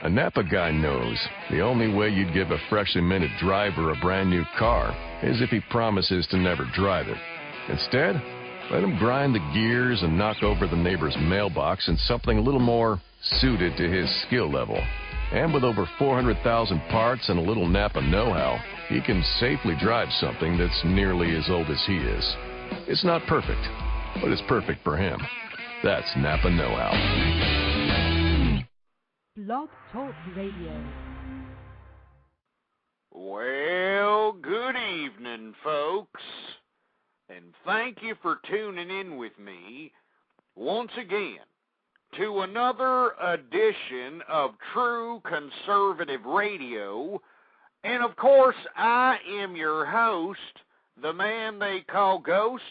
A Napa guy knows the only way you'd give a freshly minted driver a brand new car is if he promises to never drive it. Instead, let him grind the gears and knock over the neighbor's mailbox in something a little more suited to his skill level. And with over 400,000 parts and a little Napa know-how, he can safely drive something that's nearly as old as he is. It's not perfect, but it's perfect for him. That's Napa know-how. Blog Talk Radio. Well, good evening, folks. And thank you for tuning in with me once again to another edition of True Conservative Radio. And, of course, I am your host, the man they call Ghost.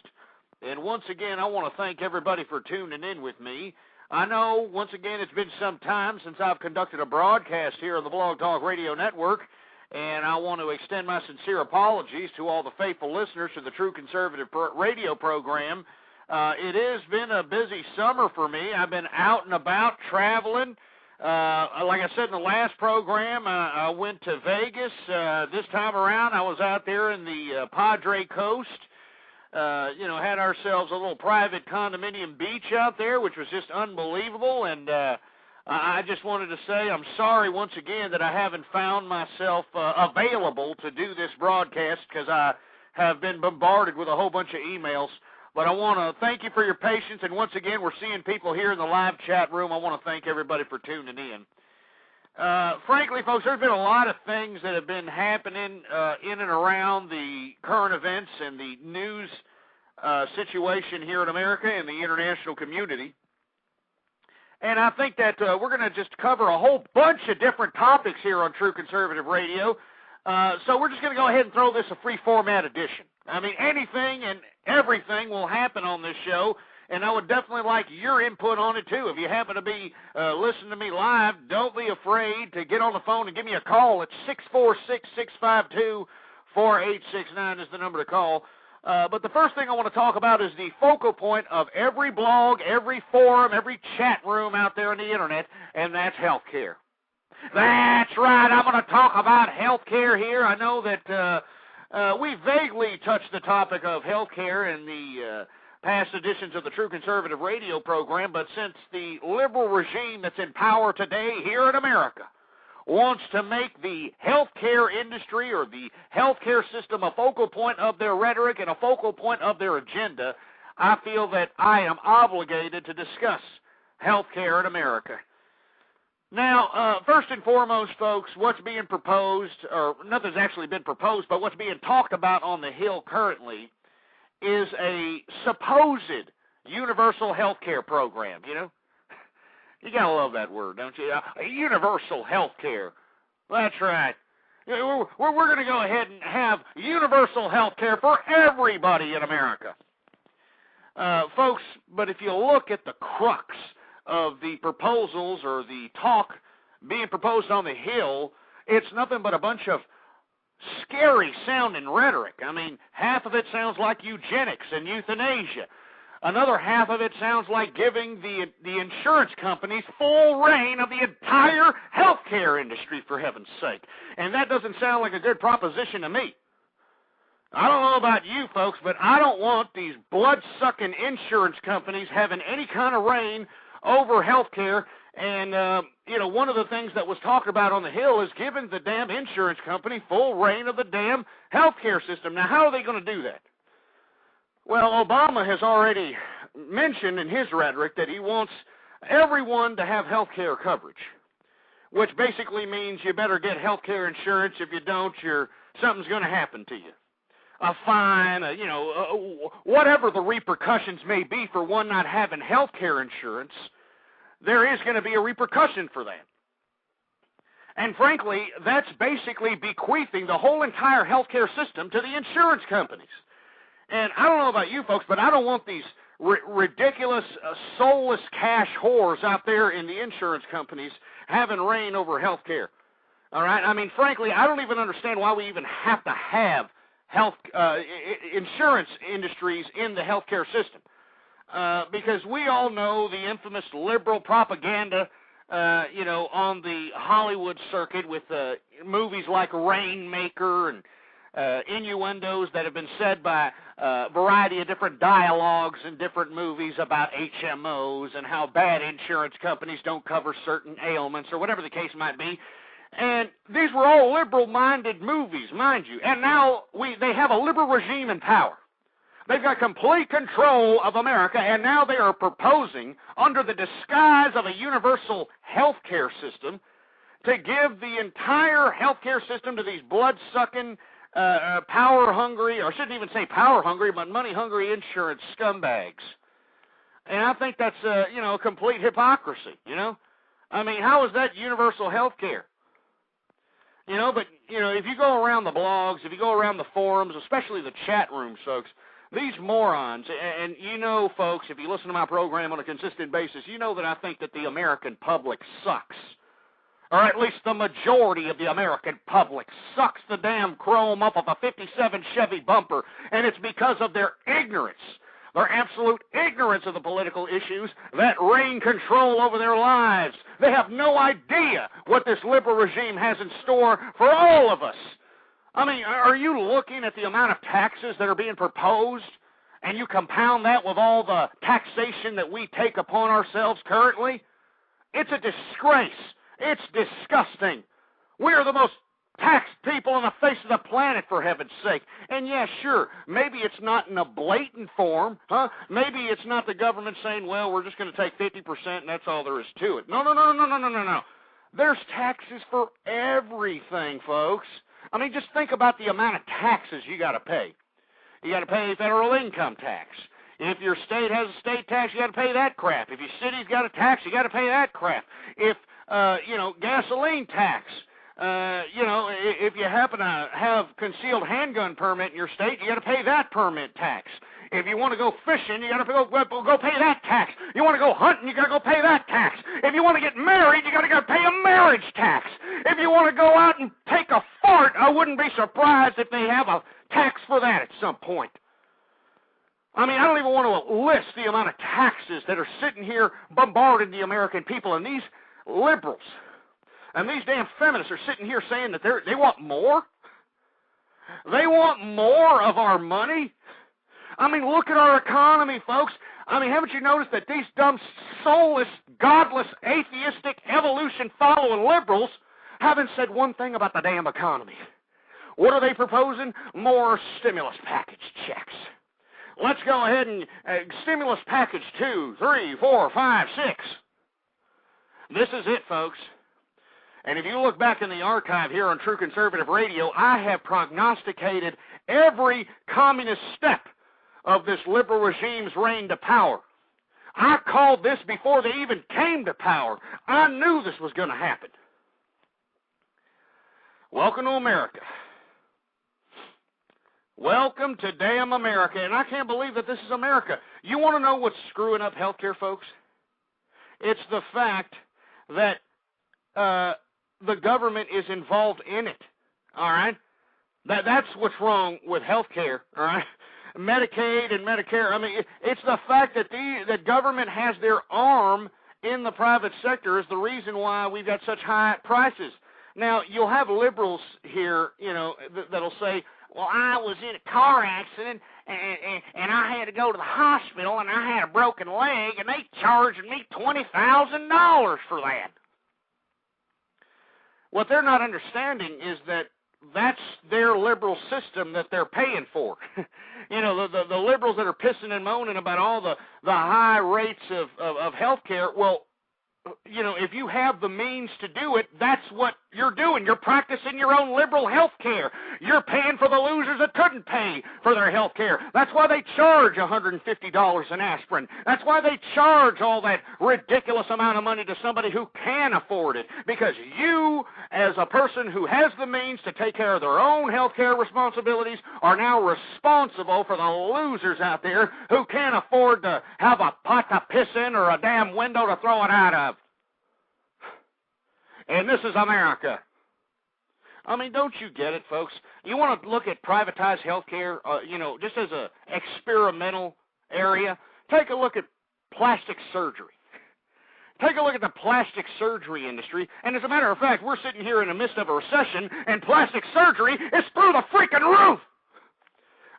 And once again, I want to thank everybody for tuning in with me. I know, once again, it's been some time since I've conducted a broadcast here on the Blog Talk Radio Network. And I want to extend my sincere apologies to all the faithful listeners to the True Conservative Radio program. It has been a busy summer for me. I've been out and about traveling. Like I said in the last program, I went to Vegas. This time around, I was out there in the Padre Coast. Had ourselves a little private condominium beach out there, which was just unbelievable. And I just wanted to say I'm sorry once again that I haven't found myself available to do this broadcast because I have been bombarded with a whole bunch of emails. But I want to thank you for your patience, and once again, we're seeing people here in the live chat room. I want to thank everybody for tuning in. Frankly, folks, there's been a lot of things that have been happening in and around the current events and the news situation here in America and the international community. And I think that we're going to just cover a whole bunch of different topics here on True Conservative Radio. So we're just going to go ahead and throw this a free format edition. I mean, anything and everything will happen on this show, and I would definitely like your input on it, too. If you happen to be listening to me live, don't be afraid to get on the phone and give me a call. It's 646-652-4869 is the number to call. But the first thing I want to talk about is the focal point of every blog, every forum, every chat room out there on the Internet, and that's health care. That's right. I'm going to talk about health care here. I know that we vaguely touched the topic of health care in the past editions of the True Conservative Radio program, but since the liberal regime that's in power today here in America wants to make the healthcare industry or the healthcare system a focal point of their rhetoric and a focal point of their agenda, I feel that I am obligated to discuss healthcare in America. Now, first and foremost, folks, what's being proposed, or nothing's actually been proposed, but what's being talked about on the Hill currently is a supposed universal healthcare program, you know? You gotta love that word, don't you? Universal health care. That's right. We're going to go ahead and have universal health care for everybody in America. Folks, but if you look at the crux of the proposals or the talk being proposed on the Hill, it's nothing but a bunch of scary-sounding rhetoric. I mean, half of it sounds like eugenics and euthanasia. Another half of it sounds like giving the insurance companies full reign of the entire healthcare industry, for heaven's sake. And that doesn't sound like a good proposition to me. I don't know about you folks, but I don't want these blood-sucking insurance companies having any kind of reign over healthcare. And, one of the things that was talked about on the Hill is giving the damn insurance company full reign of the damn healthcare system. Now, how are they going to do that? Well, Obama has already mentioned in his rhetoric that he wants everyone to have health care coverage, which basically means you better get health care insurance. If you don't, something's going to happen to you. A fine, whatever the repercussions may be for one not having health care insurance, there is going to be a repercussion for that. And frankly, that's basically bequeathing the whole entire health care system to the insurance companies. And I don't know about you folks, but I don't want these ridiculous, soulless cash whores out there in the insurance companies having reign over health care. All right? I mean, frankly, I don't even understand why we even have to have insurance industries in the healthcare system. Because we all know the infamous liberal propaganda on the Hollywood circuit with movies like Rainmaker and innuendos that have been said by a variety of different dialogues in different movies about HMOs and how bad insurance companies don't cover certain ailments or whatever the case might be. And these were all liberal-minded movies, mind you. And now they have a liberal regime in power. They've got complete control of America, and now they are proposing, under the disguise of a universal health care system, to give the entire health care system to these blood-sucking, power-hungry, or I shouldn't even say power-hungry, but money-hungry insurance scumbags. And I think that's, a complete hypocrisy, I mean, how is that universal health care? But if you go around the blogs, if you go around the forums, especially the chat rooms, folks, these morons, and folks, if you listen to my program on a consistent basis, you know that I think that the American public sucks. Or at least the majority of the American public sucks the damn chrome up of a 57 Chevy bumper, and it's because of their ignorance, their absolute ignorance of the political issues that reign control over their lives. They have no idea what this liberal regime has in store for all of us. I mean, are you looking at the amount of taxes that are being proposed, and you compound that with all the taxation that we take upon ourselves currently? It's a disgrace. It's disgusting. We are the most taxed people on the face of the planet, for heaven's sake. And yeah, sure, maybe it's not in a blatant form, huh? Maybe it's not the government saying, well, we're just going to take 50% and that's all there is to it. No. There's taxes for everything, folks. I mean, just think about the amount of taxes you got to pay. You got to pay federal income tax. If your state has a state tax, you got to pay that crap. If your city's got a tax, you got to pay that crap. If, gasoline tax, if you happen to have concealed handgun permit in your state, you got to pay that permit tax. If you want to go fishing, you got to go pay that tax. You want to go hunting, you got to go pay that tax. If you want to get married, you got to go pay a marriage tax. If you want to go out and take a fart, I wouldn't be surprised if they have a tax for that at some point. I mean, I don't even want to list the amount of taxes that are sitting here bombarding the American people, and these liberals and these damn feminists are sitting here saying that they want more. They want more of our money. I mean, look at our economy, folks. I mean, haven't you noticed that these dumb, soulless, godless, atheistic, evolution-following liberals haven't said one thing about the damn economy? What are they proposing? More stimulus package checks. Let's go ahead and stimulus package 2, 3, 4, 5, 6. This is it, folks. And if you look back in the archive here on True Conservative Radio, I have prognosticated every communist step of this liberal regime's reign to power. I called this before they even came to power. I knew this was going to happen. Welcome to America. Welcome to damn America. And I can't believe that this is America. You want to know what's screwing up healthcare, folks? It's the fact that the government is involved in it, all right? That's what's wrong with healthcare, all right? Medicaid and Medicare, I mean, it's the fact that the government has their arm in the private sector is the reason why we've got such high prices. Now, you'll have liberals here, that'll say, well, I was in a car accident, and I had to go to the hospital, and I had a broken leg, and they charged me $20,000 for that. What they're not understanding is that that's their liberal system that they're paying for. The liberals that are pissing and moaning about all the high rates of health care, well, if you have the means to do it, that's what you're doing. You're practicing your own liberal health care. You're paying for the losers that couldn't pay for their health care. That's why they charge $150 an aspirin. That's why they charge all that ridiculous amount of money to somebody who can afford it. Because you, as a person who has the means to take care of their own health care responsibilities, are now responsible for the losers out there who can't afford to have a pot to piss in or a damn window to throw it out of. And this is America. I mean, don't you get it, folks? You want to look at privatized health care, just as an experimental area? Take a look at plastic surgery. Take a look at the plastic surgery industry, and as a matter of fact, we're sitting here in the midst of a recession, and plastic surgery is through the freaking roof.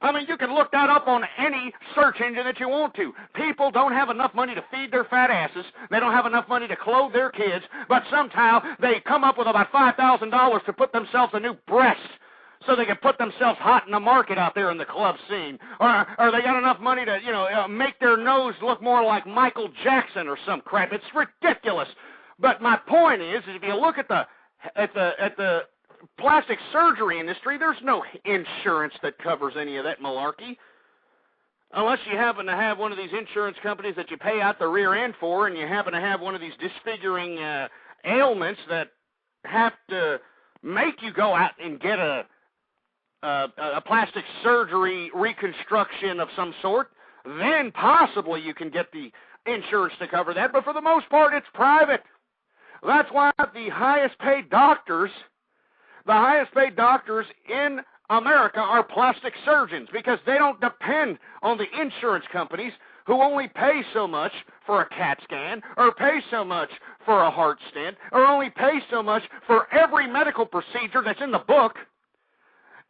I mean, you can look that up on any search engine that you want to. People don't have enough money to feed their fat asses. They don't have enough money to clothe their kids, but somehow they come up with about $5,000 to put themselves a new breast so they can put themselves hot in the market out there in the club scene. Or they got enough money to, make their nose look more like Michael Jackson or some crap. It's ridiculous. But my point is if you look at the plastic surgery industry, there's no insurance that covers any of that malarkey. Unless you happen to have one of these insurance companies that you pay out the rear end for, and you happen to have one of these disfiguring ailments that have to make you go out and get a plastic surgery reconstruction of some sort, then possibly you can get the insurance to cover that. But for the most part, it's private. That's why the highest paid doctors in America are plastic surgeons, because they don't depend on the insurance companies who only pay so much for a CAT scan, or pay so much for a heart stent, or only pay so much for every medical procedure that's in the book,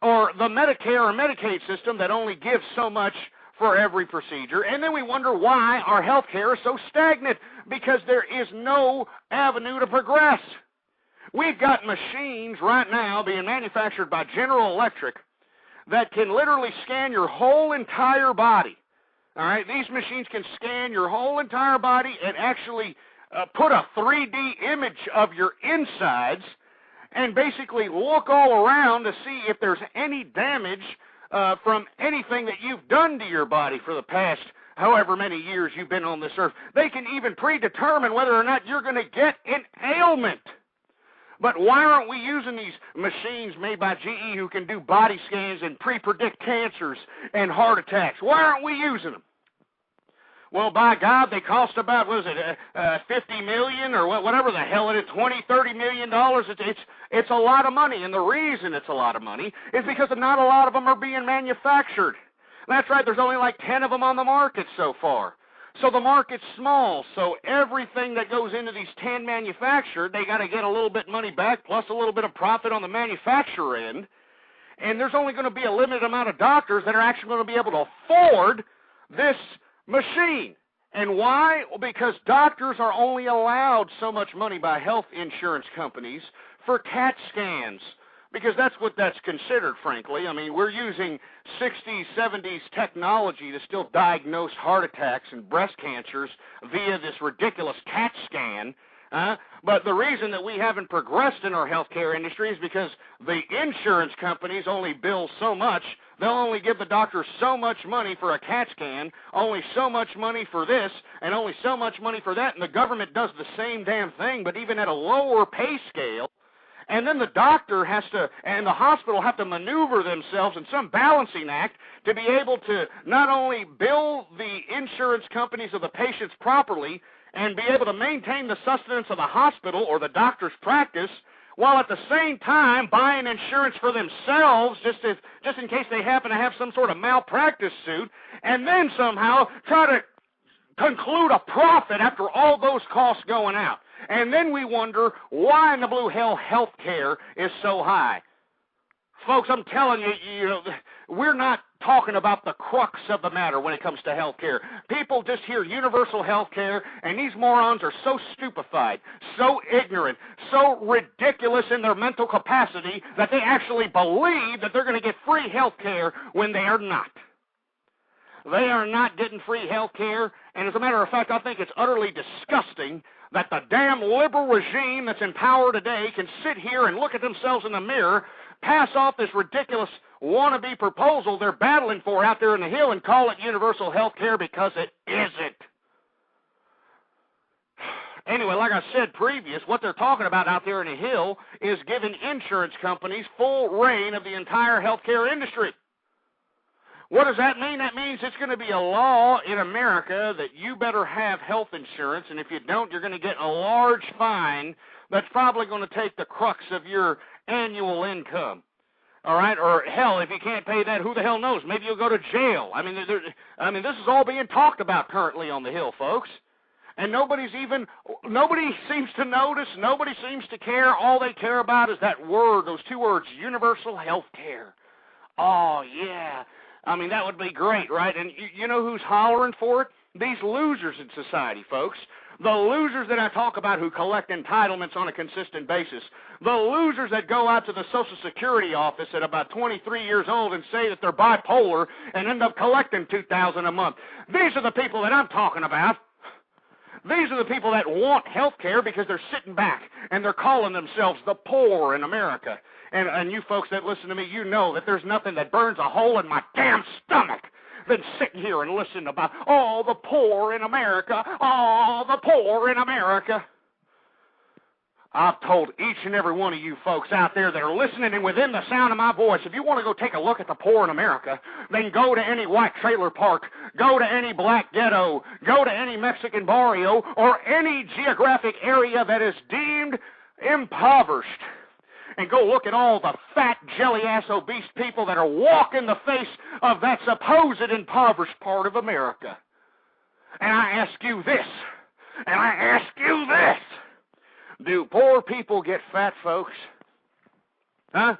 or the Medicare or Medicaid system that only gives so much for every procedure. And then we wonder why our health care is so stagnant, because there is no avenue to progress. We've got machines right now being manufactured by General Electric that can literally scan your whole entire body. All right, these machines can scan your whole entire body and actually put a 3D image of your insides and basically look all around to see if there's any damage from anything that you've done to your body for the past however many years you've been on this earth. They can even predetermine whether or not you're going to get an ailment. But why aren't we using these machines made by GE who can do body scans and pre-predict cancers and heart attacks? Why aren't we using them? Well, by God, they cost about, $50 million or whatever the hell it is, $20-30 million. It's a lot of money, and the reason it's a lot of money is because not a lot of them are being manufactured. That's right, there's only like 10 of them on the market so far. So the market's small, so everything that goes into these 10 manufactured, they got to get a little bit money back plus a little bit of profit on the manufacturer end. And there's only going to be a limited amount of doctors that are actually going to be able to afford this machine. And why? Well, because doctors are only allowed so much money by health insurance companies for CAT scans, because that's what that's considered, frankly. I mean, we're using 60s, 70s technology to still diagnose heart attacks and breast cancers via this ridiculous CAT scan. But the reason that we haven't progressed in our healthcare industry is because the insurance companies only bill so much. They'll only give the doctor so much money for a CAT scan, only so much money for this, and only so much money for that. And the government does the same damn thing, but even at a lower pay scale. And then the doctor has to, and the hospital have to maneuver themselves in some balancing act to be able to not only bill the insurance companies of the patients properly and be able to maintain the sustenance of the hospital or the doctor's practice, while at the same time buying insurance for themselves just in case they happen to have some sort of malpractice suit, and then somehow try to conclude a profit after all those costs going out. And then we wonder why in the blue hell health care is so high. Folks, I'm telling you, we're not talking about the crux of the matter when it comes to health care. People just hear universal health care, and these morons are so stupefied, so ignorant, so ridiculous in their mental capacity that they actually believe that they're going to get free health care when they are not. They are not getting free health care, and as a matter of fact, I think it's utterly disgusting that the damn liberal regime that's in power today can sit here and look at themselves in the mirror, pass off this ridiculous wannabe proposal they're battling for out there in the Hill and call it universal health care, because it isn't. Anyway, like I said previous, what they're talking about out there in the Hill is giving insurance companies full reign of the entire healthcare industry. What does that mean? That means it's going to be a law in America that you better have health insurance, and if you don't, you're going to get a large fine that's probably going to take the crux of your annual income. All right? Or, hell, if you can't pay that, who the hell knows? Maybe you'll go to jail. I mean, this is all being talked about currently on the Hill, folks. And nobody seems to notice, nobody seems to care. All they care about is that word, those two words, universal health care. Oh, yeah. I mean, that would be great, right? And you know who's hollering for it? These losers in society, folks. The losers that I talk about who collect entitlements on a consistent basis. The losers that go out to the Social Security office at about 23 years old and say that they're bipolar and end up collecting $2,000 a month. These are the people that I'm talking about. These are the people that want health care because they're sitting back and they're calling themselves the poor in America. And you folks that listen to me, you know that there's nothing that burns a hole in my damn stomach than sitting here and listen about, oh, the poor in America, oh, the poor in America. I've told each and every one of you folks out there that are listening and within the sound of my voice, if you want to go take a look at the poor in America, then go to any white trailer park, go to any black ghetto, go to any Mexican barrio, or any geographic area that is deemed impoverished. And go look at all the fat, jelly-ass, obese people that are walking the face of that supposed impoverished part of America. And I ask you this, do poor people get fat, folks? Huh?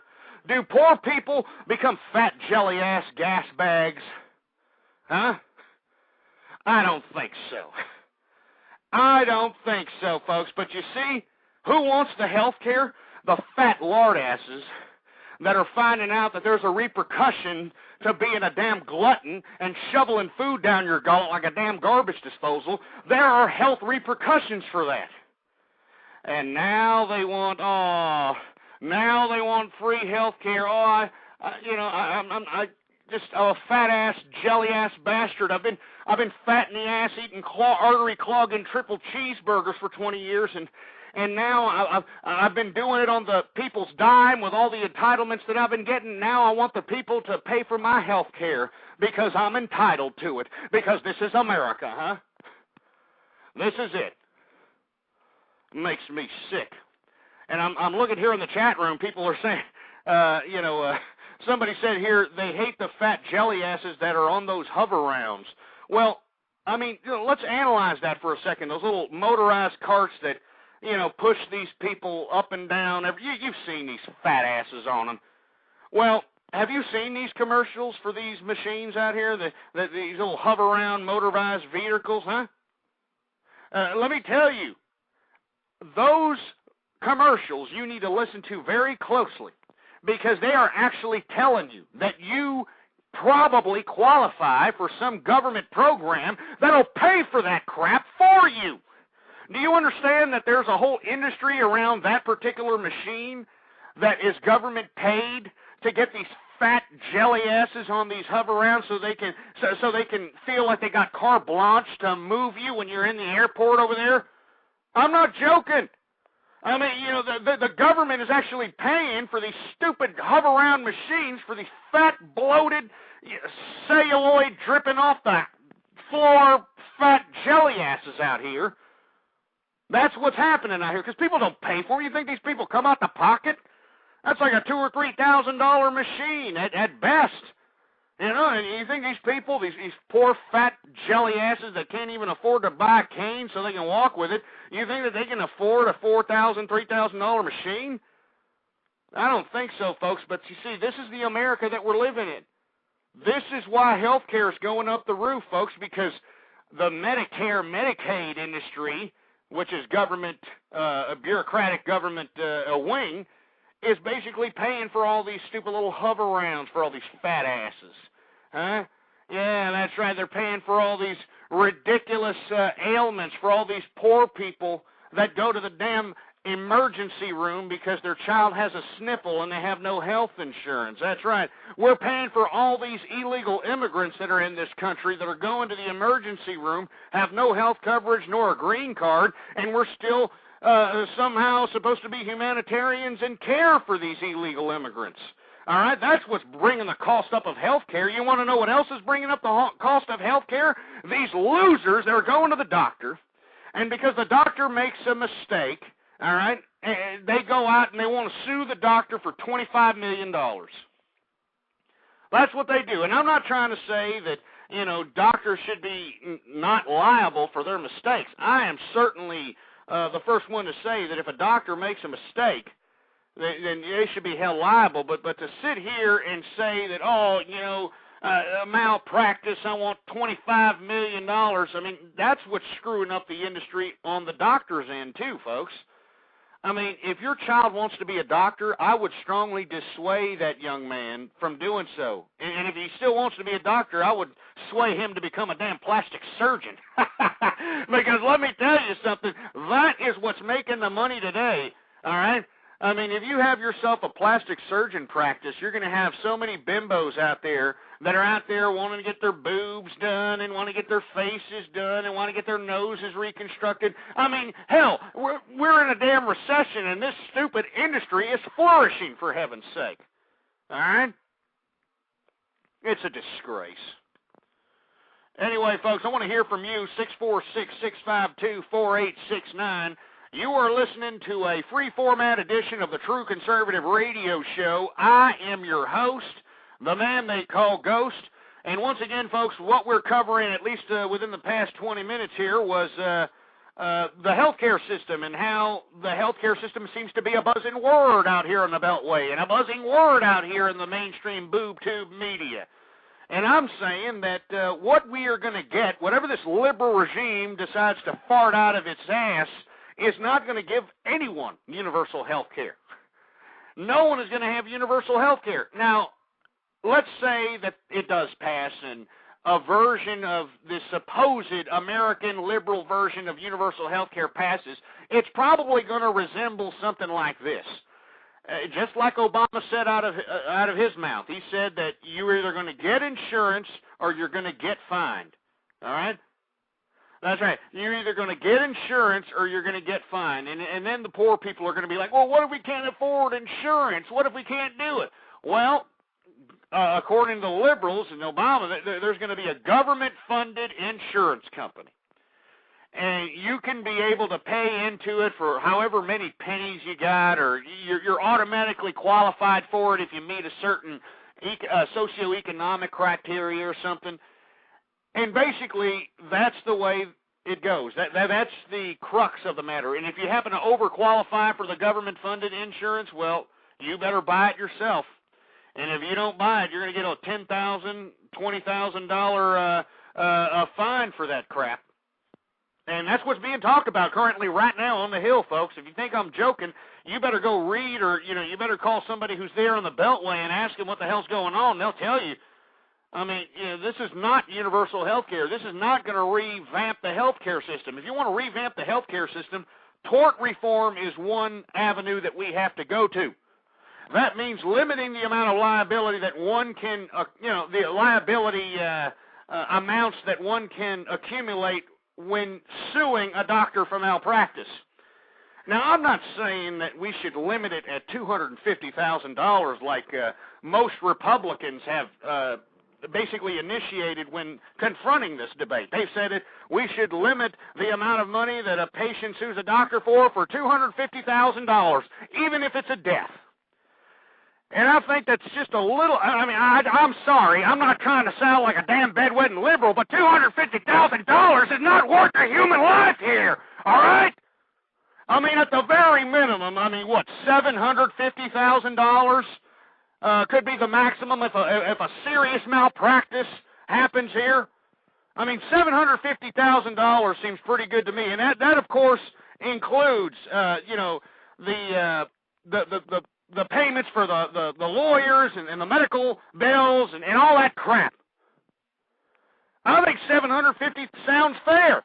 Do poor people become fat, jelly-ass gas bags? Huh? I don't think so. I don't think so, folks. But you see, who wants the health care? The fat lardasses that are finding out that there's a repercussion to being a damn glutton and shoveling food down your gullet like a damn garbage disposal. There are health repercussions for that. And now they want free health care. I'm just a fat-ass, jelly-ass bastard. I've been fat in the ass eating artery-clogging triple cheeseburgers for 20 years, and now I've been doing it on the people's dime with all the entitlements that I've been getting. Now I want the people to pay for my health care because I'm entitled to it, because this is America, huh? This is it. It makes me sick. And I'm looking here in the chat room, people are saying, somebody said here they hate the fat jelly asses that are on those hover rounds. Well, I mean, let's analyze that for a second. Those little motorized carts that, push these people up and down. You've seen these fat asses on them. Well, have you seen these commercials for these machines out here, these little hover-around motorized vehicles, huh? Let me tell you, those commercials you need to listen to very closely because they are actually telling you that you probably qualify for some government program that'll pay for that crap for you. Do you understand that there's a whole industry around that particular machine that is government paid to get these fat jelly asses on these hover rounds so they can feel like they got carte blanche to move you when you're in the airport over there? I'm not joking. I mean, the government is actually paying for these stupid hover round machines for these fat, bloated, celluloid dripping off the floor fat jelly asses out here. That's what's happening out here, because people don't pay for them. You think these people come out the pocket? That's like a $2,000 or $3,000 machine at best. And you think these people, these poor fat jelly asses that can't even afford to buy a cane so they can walk with it, you think that they can afford a $4,000, $3,000 machine? I don't think so, folks. But you see, this is the America that we're living in. This is why health care is going up the roof, folks, because the Medicare, Medicaid industry, which is government, a bureaucratic government wing, is basically paying for all these stupid little hover rounds for all these fat asses. Huh? Yeah, that's right. They're paying for all these ridiculous ailments for all these poor people that go to the damn emergency room because their child has a sniffle and they have no health insurance. That's right. We're paying for all these illegal immigrants that are in this country that are going to the emergency room, have no health coverage nor a green card, and we're still somehow supposed to be humanitarians and care for these illegal immigrants. All right, that's what's bringing the cost up of health care. You want to know what else is bringing up the cost of health care? These losers that are going to the doctor, and because the doctor makes a mistake, all right, they go out and they want to sue the doctor for $25 million. That's what they do. And I'm not trying to say that, doctors should be not liable for their mistakes. I am certainly the first one to say that if a doctor makes a mistake, then they should be held liable. But to sit here and say that, malpractice, I want $25 million, I mean, that's what's screwing up the industry on the doctor's end too, folks. I mean, if your child wants to be a doctor, I would strongly dissuade that young man from doing so. And if he still wants to be a doctor, I would sway him to become a damn plastic surgeon. Because let me tell you something, that is what's making the money today, all right? I mean, if you have yourself a plastic surgeon practice, you're going to have so many bimbos out there that are out there wanting to get their boobs done and want to get their faces done and want to get their noses reconstructed. I mean, hell, we're in a damn recession, and this stupid industry is flourishing, for heaven's sake. All right? It's a disgrace. Anyway, folks, I want to hear from you, 646-652-4869. You are listening to a free-format edition of the True Conservative Radio Show. I am your host, the man they call Ghost. And once again, folks, what we're covering, at least within the past 20 minutes here, was the healthcare system and how the healthcare system seems to be a buzzing word out here in the Beltway and a buzzing word out here in the mainstream boob tube media. And I'm saying that what we are going to get, whatever this liberal regime decides to fart out of its ass, is not going to give anyone universal health care. No one is going to have universal health care. Now, let's say that it does pass and a version of the supposed American liberal version of universal health care passes. It's probably going to resemble something like this. Just like Obama said out of his mouth. He said that you're either going to get insurance or you're going to get fined. All right? That's right. You're either going to get insurance or you're going to get fined. And then the poor people are going to be like, well, what if we can't afford insurance? What if we can't do it? Well, according to the liberals and Obama, there's going to be a government-funded insurance company. And you can be able to pay into it for however many pennies you got, or you're automatically qualified for it if you meet a certain socioeconomic criteria or something. And basically, that's the way it goes. That's the crux of the matter. And if you happen to overqualify for the government-funded insurance, well, you better buy it yourself. And if you don't buy it, you're going to get a $10,000, $20,000 fine for that crap. And that's what's being talked about currently right now on the Hill, folks. If you think I'm joking, you better go read, or you better call somebody who's there on the Beltway and ask them what the hell's going on. They'll tell you. I mean, this is not universal health care. This is not going to revamp the health care system. If you want to revamp the health care system, tort reform is one avenue that we have to go to. That means limiting the amount of liability that one can, the liability amounts that one can accumulate when suing a doctor for malpractice. Now, I'm not saying that we should limit it at $250,000 like most Republicans have basically initiated when confronting this debate. They've said that we should limit the amount of money that a patient sues a doctor for $250,000, even if it's a death. And I think that's just a little, I'm sorry, I'm not trying to sound like a damn bedwetting liberal, but $250,000 is not worth a human life here, all right? I mean, at the very minimum, $750,000 could be the maximum if a serious malpractice happens here. I mean, $750,000 seems pretty good to me, and that of course includes, the payments for the lawyers and the medical bills and all that crap. I think $750 sounds fair.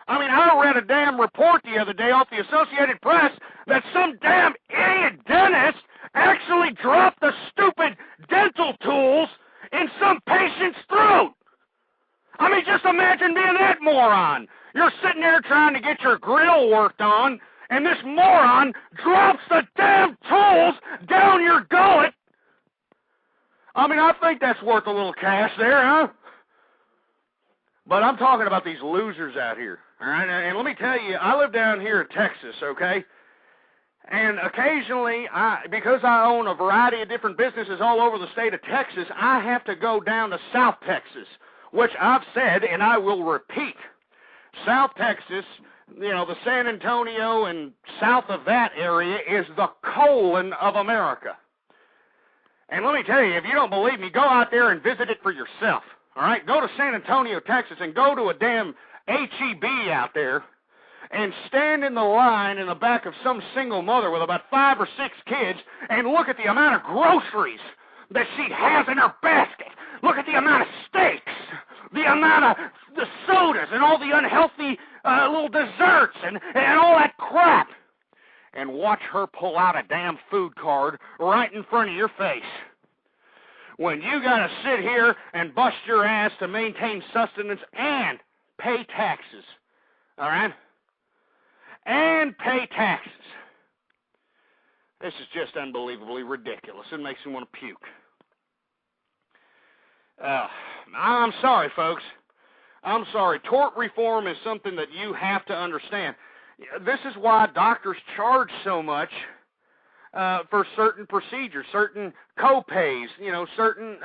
I mean, I read a damn report the other day off the Associated Press that some damn idiot dentist actually dropped the stupid dental tools in some patient's throat. I mean, just imagine being that moron. You're sitting there trying to get your grill worked on, and this moron drops the damn tools down your gullet. I mean, I think that's worth a little cash there, huh? But I'm talking about these losers out here, all right? And let me tell you, I live down here in Texas, okay? And occasionally, because I own a variety of different businesses all over the state of Texas, I have to go down to South Texas which I've said and I will repeat. South Texas, the San Antonio and south of that area is the colon of America. And let me tell you, if you don't believe me, go out there and visit it for yourself. All right? Go to San Antonio, Texas, and go to a damn HEB out there and stand in the line in the back of some single mother with about 5 or 6 kids and look at the amount of groceries that she has in her basket. Look at the amount of steaks, the amount of the sodas and all the unhealthy little desserts and all that crap. And watch her pull out a damn food card right in front of your face. When you got to sit here and bust your ass to maintain sustenance and pay taxes. All right? And pay taxes. This is just unbelievably ridiculous. It makes me want to puke. I'm sorry, folks. I'm sorry. Tort reform is something that you have to understand. This is why doctors charge so much for certain procedures, certain co-pays, certain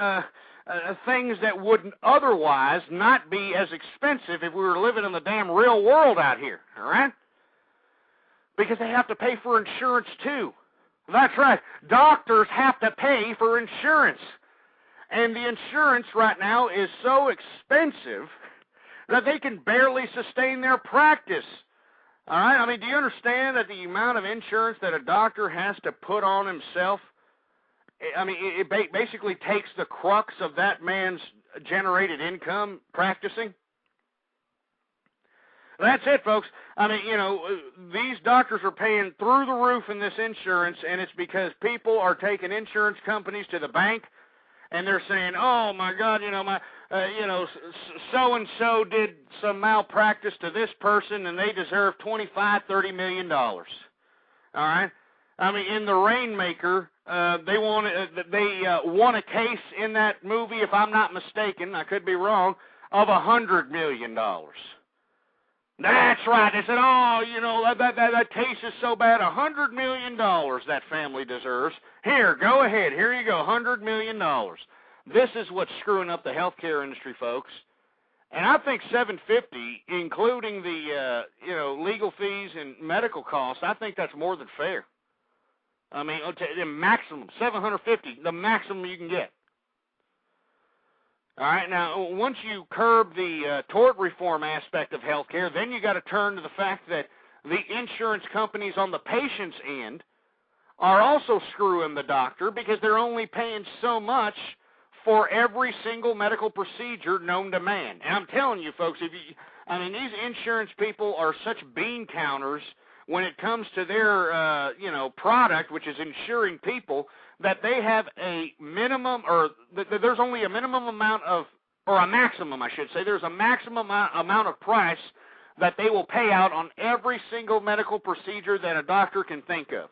things that would otherwise not be as expensive if we were living in the damn real world out here, all right? Because they have to pay for insurance too. That's right. Doctors have to pay for insurance. And the insurance right now is so expensive that they can barely sustain their practice. All right? I mean, do you understand that the amount of insurance that a doctor has to put on himself, I mean, it basically takes the crux of that man's generated income practicing? That's it, folks. I mean, these doctors are paying through the roof in this insurance, and it's because people are taking insurance companies to the bank, and they're saying, oh, my God, so-and-so did some malpractice to this person, and they deserve $25, $30 million. All right? I mean, in The Rainmaker, they won a case in that movie, if I'm not mistaken, I could be wrong, of $100 million. That's right. They said, oh, that case is so bad, $100 million that family deserves. Here, go ahead. Here you go, $100 million. This is what's screwing up the healthcare industry, folks. And I think $750, including the legal fees and medical costs, I think that's more than fair. I mean, the maximum, $750, the maximum you can get. All right, now, once you curb the tort reform aspect of healthcare, then you got to turn to the fact that the insurance companies on the patient's end are also screwing the doctor because they're only paying so much for every single medical procedure known to man. And I'm telling you, folks, these insurance people are such bean counters when it comes to their, product, which is insuring people, that they have a minimum, or there's only a minimum amount of, or a maximum, I should say, there's a maximum amount of price that they will pay out on every single medical procedure that a doctor can think of.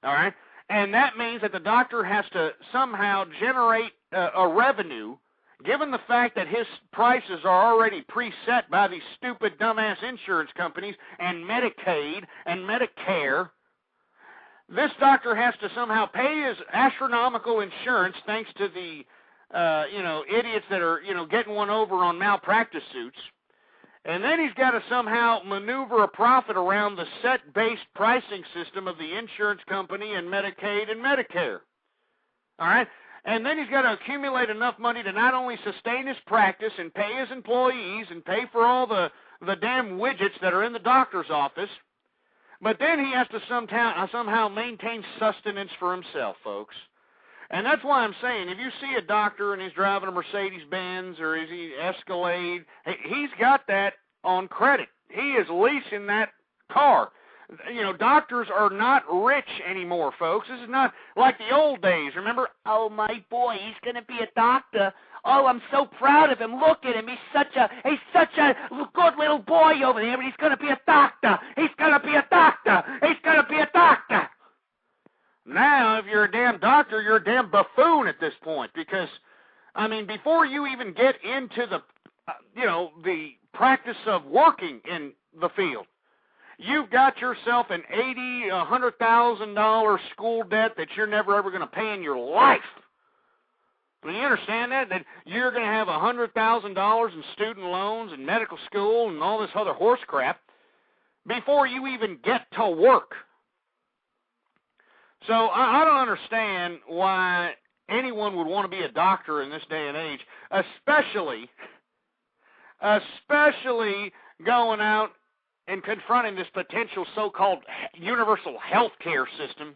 All right? And that means that the doctor has to somehow generate a revenue, given the fact that his prices are already preset by these stupid, dumbass insurance companies and Medicaid and Medicare. This doctor has to somehow pay his astronomical insurance thanks to the, idiots that are, getting one over on malpractice suits. And then he's got to somehow maneuver a profit around the set-based pricing system of the insurance company and Medicaid and Medicare. All right? And then he's got to accumulate enough money to not only sustain his practice and pay his employees and pay for all the damn widgets that are in the doctor's office, but then he has to somehow maintain sustenance for himself, folks. And that's why I'm saying, if you see a doctor and he's driving a Mercedes-Benz or is he Escalade, he's got that on credit. He is leasing that car. Doctors are not rich anymore, folks. This is not like the old days. Remember, oh, my boy, he's going to be a doctor. Oh, I'm so proud of him. Look at him. He's such a good little boy over there, but he's going to be a doctor. He's going to be a doctor. He's going to be a doctor. Now, if you're a damn doctor, you're a damn buffoon at this point because, before you even get into the practice of working in the field, you've got yourself an $80,000, $100,000 school debt that you're never ever going to pay in your life. I mean, you understand that? That you're going to have $100,000 in student loans and medical school and all this other horse crap before you even get to work. So I don't understand why anyone would want to be a doctor in this day and age, especially going out and confronting this potential so-called universal health care system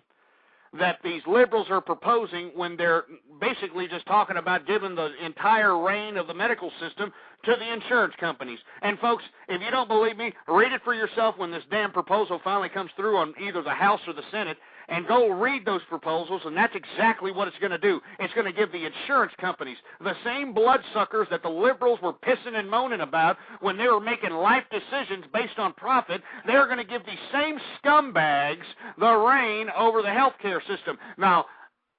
that these liberals are proposing when they're basically just talking about giving the entire reign of the medical system to the insurance companies. And folks, if you don't believe me, read it for yourself when this damn proposal finally comes through on either the House or the Senate, and go read those proposals, and that's exactly what it's going to do. It's going to give the insurance companies, the same bloodsuckers that the liberals were pissing and moaning about when they were making life decisions based on profit, they're going to give these same scumbags the reign over the health care system. Now,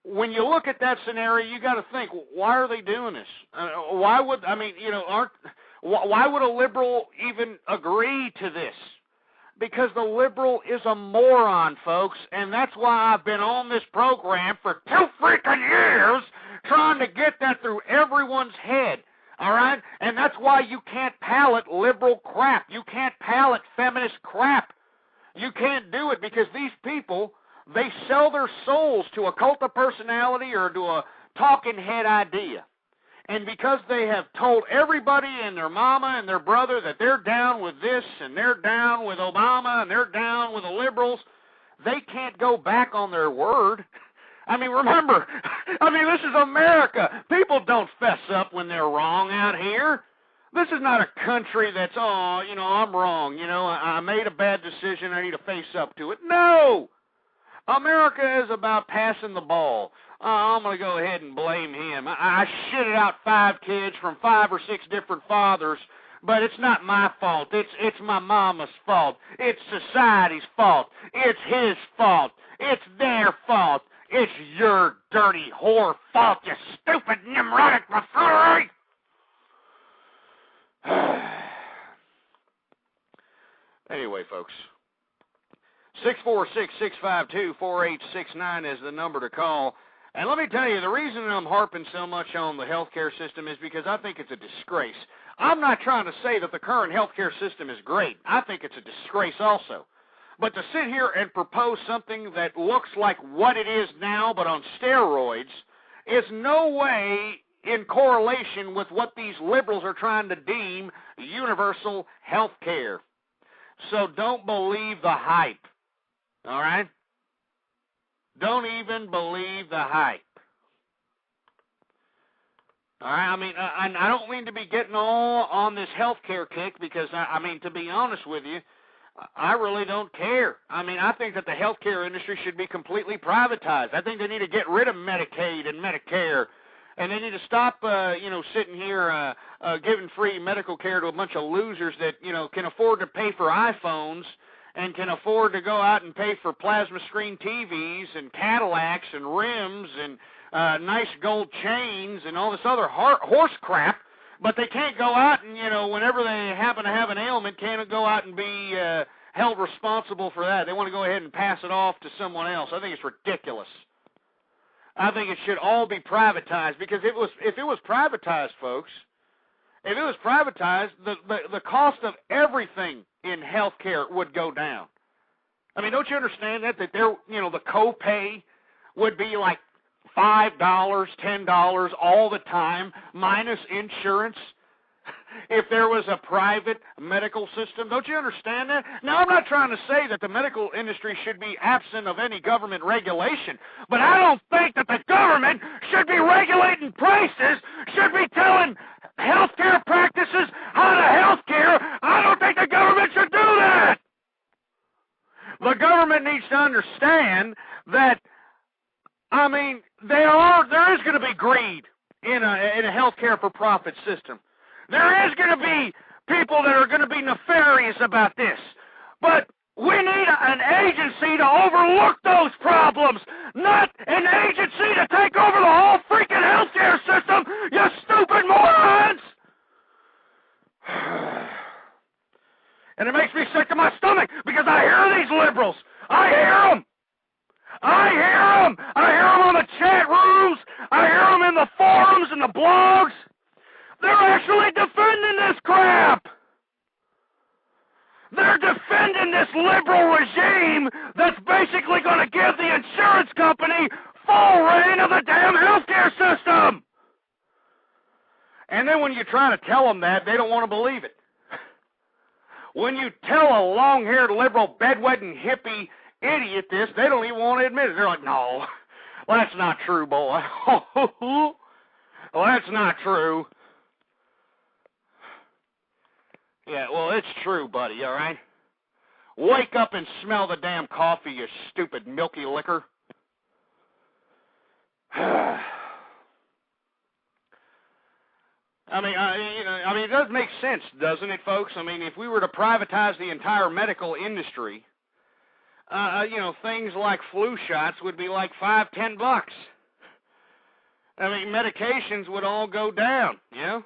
when you look at that scenario, you got to think, why are they doing this? Why would a liberal even agree to this? Because the liberal is a moron, folks, and that's why I've been on this program for 2 freaking years trying to get that through everyone's head, all right? And that's why you can't palate liberal crap. You can't palate feminist crap. You can't do it because these people, they sell their souls to a cult of personality or to a talking head idea. And because they have told everybody and their mama and their brother that they're down with this and they're down with Obama and they're down with the liberals, they can't go back on their word. I mean, remember, this is America. People don't fess up when they're wrong out here. This is not a country that's, I'm wrong. I made a bad decision. I need to face up to it. No! America is about passing the ball. I'm going to go ahead and blame him. I shitted out 5 kids from 5 or 6 different fathers, but it's not my fault. It's my mama's fault. It's society's fault. It's his fault. It's their fault. It's your dirty whore fault, you stupid Nimrodic buffoonery! Anyway, folks, 646-652-4869 is the number to call. And let me tell you, the reason I'm harping so much on the healthcare system is because I think it's a disgrace. I'm not trying to say that the current healthcare system is great. I think it's a disgrace also. But to sit here and propose something that looks like what it is now but on steroids is no way in correlation with what these liberals are trying to deem universal health care. So don't believe the hype, all right? Don't even believe the hype. All right, I don't mean to be getting all on this healthcare kick because, to be honest with you, I really don't care. I think that the healthcare industry should be completely privatized. I think they need to get rid of Medicaid and Medicare, and they need to stop, sitting here giving free medical care to a bunch of losers that, can afford to pay for iPhones and can afford to go out and pay for plasma screen TVs and Cadillacs and rims and nice gold chains and all this other horse crap, but they can't go out and, whenever they happen to have an ailment, can't go out and be held responsible for that. They want to go ahead and pass it off to someone else. I think it's ridiculous. I think it should all be privatized because if it was privatized, folks, if it was privatized, the cost of everything in healthcare would go down. Don't you understand that the copay would be like $5, $10 all the time, minus insurance, if there was a private medical system? Don't you understand that? Now, I'm not trying to say that the medical industry should be absent of any government regulation, but I don't think that the government should be regulating prices, should be telling healthcare practices how to healthcare. I don't think the government should do that. The government needs to understand that, there is going to be greed in a healthcare for profit system. There is going to be people that are going to be nefarious about this. But we need an agency to overlook those problems, not an agency to take over the whole freaking healthcare system, you stupid morons! And it makes me sick to my stomach because I hear these liberals. I hear them. I hear them on the chat rooms. I hear them in the forums and the blogs. They're actually defending this crap. They're defending this liberal regime that's basically going to give the insurance company full reign of the damn healthcare system. And then when you try to tell them that, they don't want to believe it. When you tell a long-haired liberal bedwetting hippie idiot this, they don't even want to admit it. They're like, no, that's not true, boy. Well, that's not true. Yeah, well, it's true, buddy, all right? Wake up and smell the damn coffee, you stupid milky liquor. I mean, it does make sense, doesn't it, folks? I mean, if we were to privatize the entire medical industry, things like flu shots would be like $5-10. I mean, medications would all go down, you know?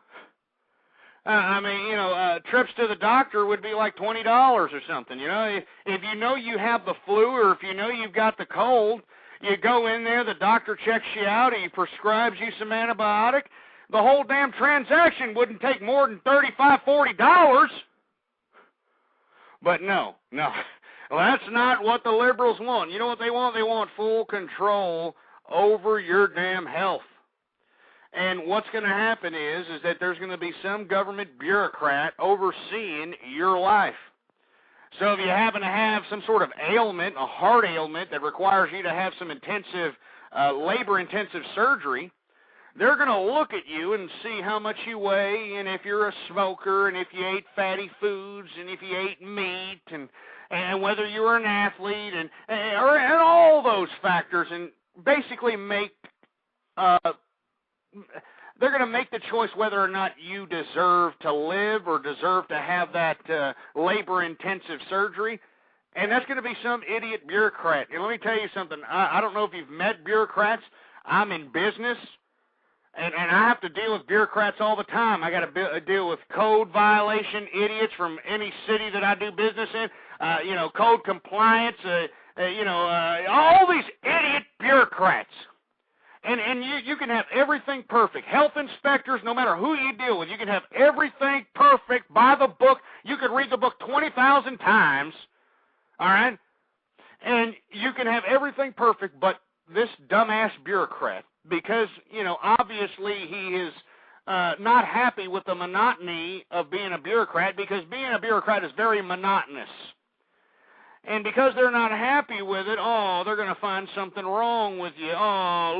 Trips to the doctor would be like $20 or something, you know? If you know you have the flu or if you know you've got the cold, you go in there, the doctor checks you out, he prescribes you some antibiotic. The whole damn transaction wouldn't take more than $35-40. But no. Well, that's not what the liberals want. You know what they want? They want full control over your damn health. And what's going to happen is that there's going to be some government bureaucrat overseeing your life. So if you happen to have some sort of ailment, a heart ailment that requires you to have some intensive, labor-intensive surgery, they're going to look at you and see how much you weigh and if you're a smoker and if you ate fatty foods and if you ate meat and whether you were an athlete and all those factors and basically they're going to make the choice whether or not you deserve to live or deserve to have that labor-intensive surgery. And that's going to be some idiot bureaucrat. And let me tell you something. I don't know if you've met bureaucrats. I'm in business, and I have to deal with bureaucrats all the time. I got to deal with code violation idiots from any city that I do business in, code compliance, all these idiot bureaucrats. And you can have everything perfect. Health inspectors, no matter who you deal with, you can have everything perfect by the book. You could read the book 20,000 times, all right? And you can have everything perfect, but this dumbass bureaucrat, because, obviously he is not happy with the monotony of being a bureaucrat, because being a bureaucrat is very monotonous. And because they're not happy with it, they're going to find something wrong with you.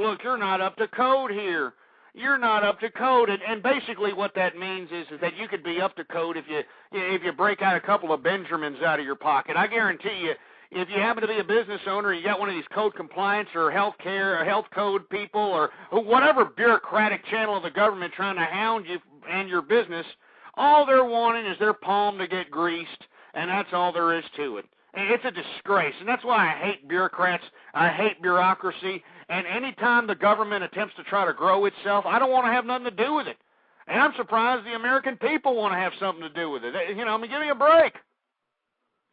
Look, you're not up to code here. You're not up to code. And basically what that means is that you could be up to code if you break out a couple of Benjamins out of your pocket. I guarantee you, if you happen to be a business owner, you got one of these code compliance or health care or health code people or whatever bureaucratic channel of the government trying to hound you and your business, all they're wanting is their palm to get greased, and that's all there is to it. It's a disgrace, and that's why I hate bureaucrats. I hate bureaucracy, and any time the government attempts to try to grow itself, I don't want to have nothing to do with it. And I'm surprised the American people want to have something to do with it. Give me a break.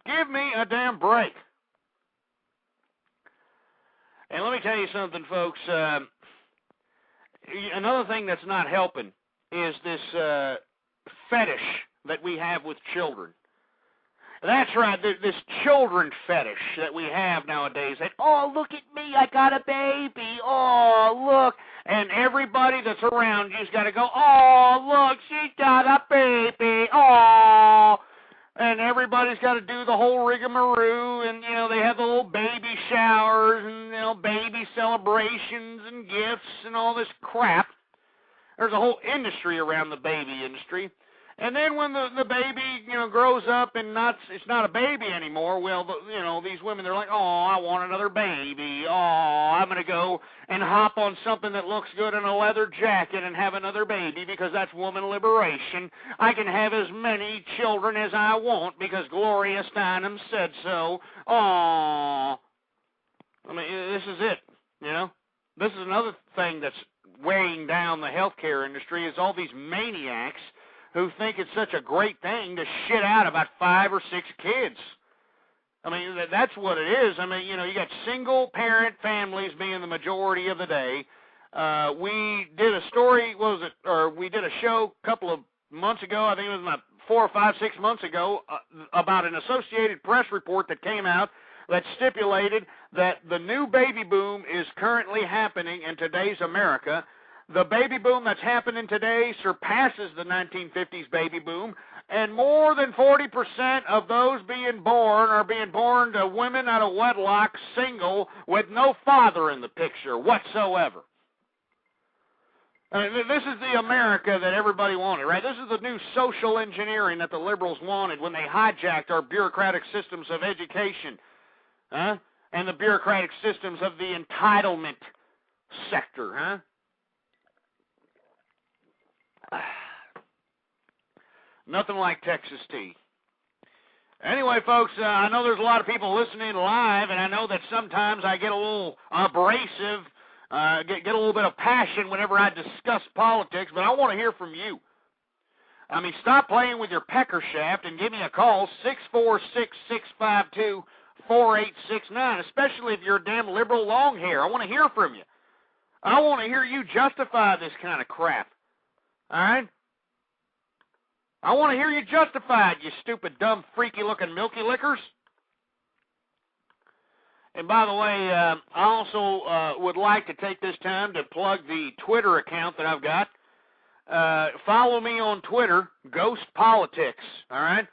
Give me a damn break. And let me tell you something, folks. Another thing that's not helping is this fetish that we have with children. That's right, this children fetish that we have nowadays. That, look at me, I got a baby. Look. And everybody that's around you's got to go, look, she's got a baby. And everybody's got to do the whole rigmarole. And, they have the little baby showers and, baby celebrations and gifts and all this crap. There's a whole industry around the baby industry. And then when the baby, grows up and it's not a baby anymore, well, these women, they're like, I want another baby. I'm going to go and hop on something that looks good in a leather jacket and have another baby because that's woman liberation. I can have as many children as I want because Gloria Steinem said so. This is it, This is another thing that's weighing down the healthcare industry is all these maniacs who think it's such a great thing to shit out about 5 or 6 kids. That's what it is. You got single-parent families being the majority of the day. We did a story, we did a show a couple of months ago, I think it was about 4 or 5, 6 months ago, about an Associated Press report that came out that stipulated that the new baby boom is currently happening in today's America. The baby boom that's happening today surpasses the 1950s baby boom, and more than 40% of those being born are being born to women out of wedlock, single, with no father in the picture whatsoever. This is the America that everybody wanted, right? This is the new social engineering that the liberals wanted when they hijacked our bureaucratic systems of education, and the bureaucratic systems of the entitlement sector, Nothing like Texas tea. Anyway, folks, I know there's a lot of people listening live, and I know that sometimes I get a little abrasive, get a little bit of passion whenever I discuss politics, but I want to hear from you. I mean, stop playing with your pecker shaft and give me a call, 646-652-4869, especially if you're a damn liberal long hair. I want to hear from you. I want to hear you justify this kind of crap. All right? I want to hear you justify it, you stupid, dumb, freaky-looking milky lickers. And by the way, I also would like to take this time to plug the Twitter account that I've got. Follow me on Twitter, Ghost Politics, all right?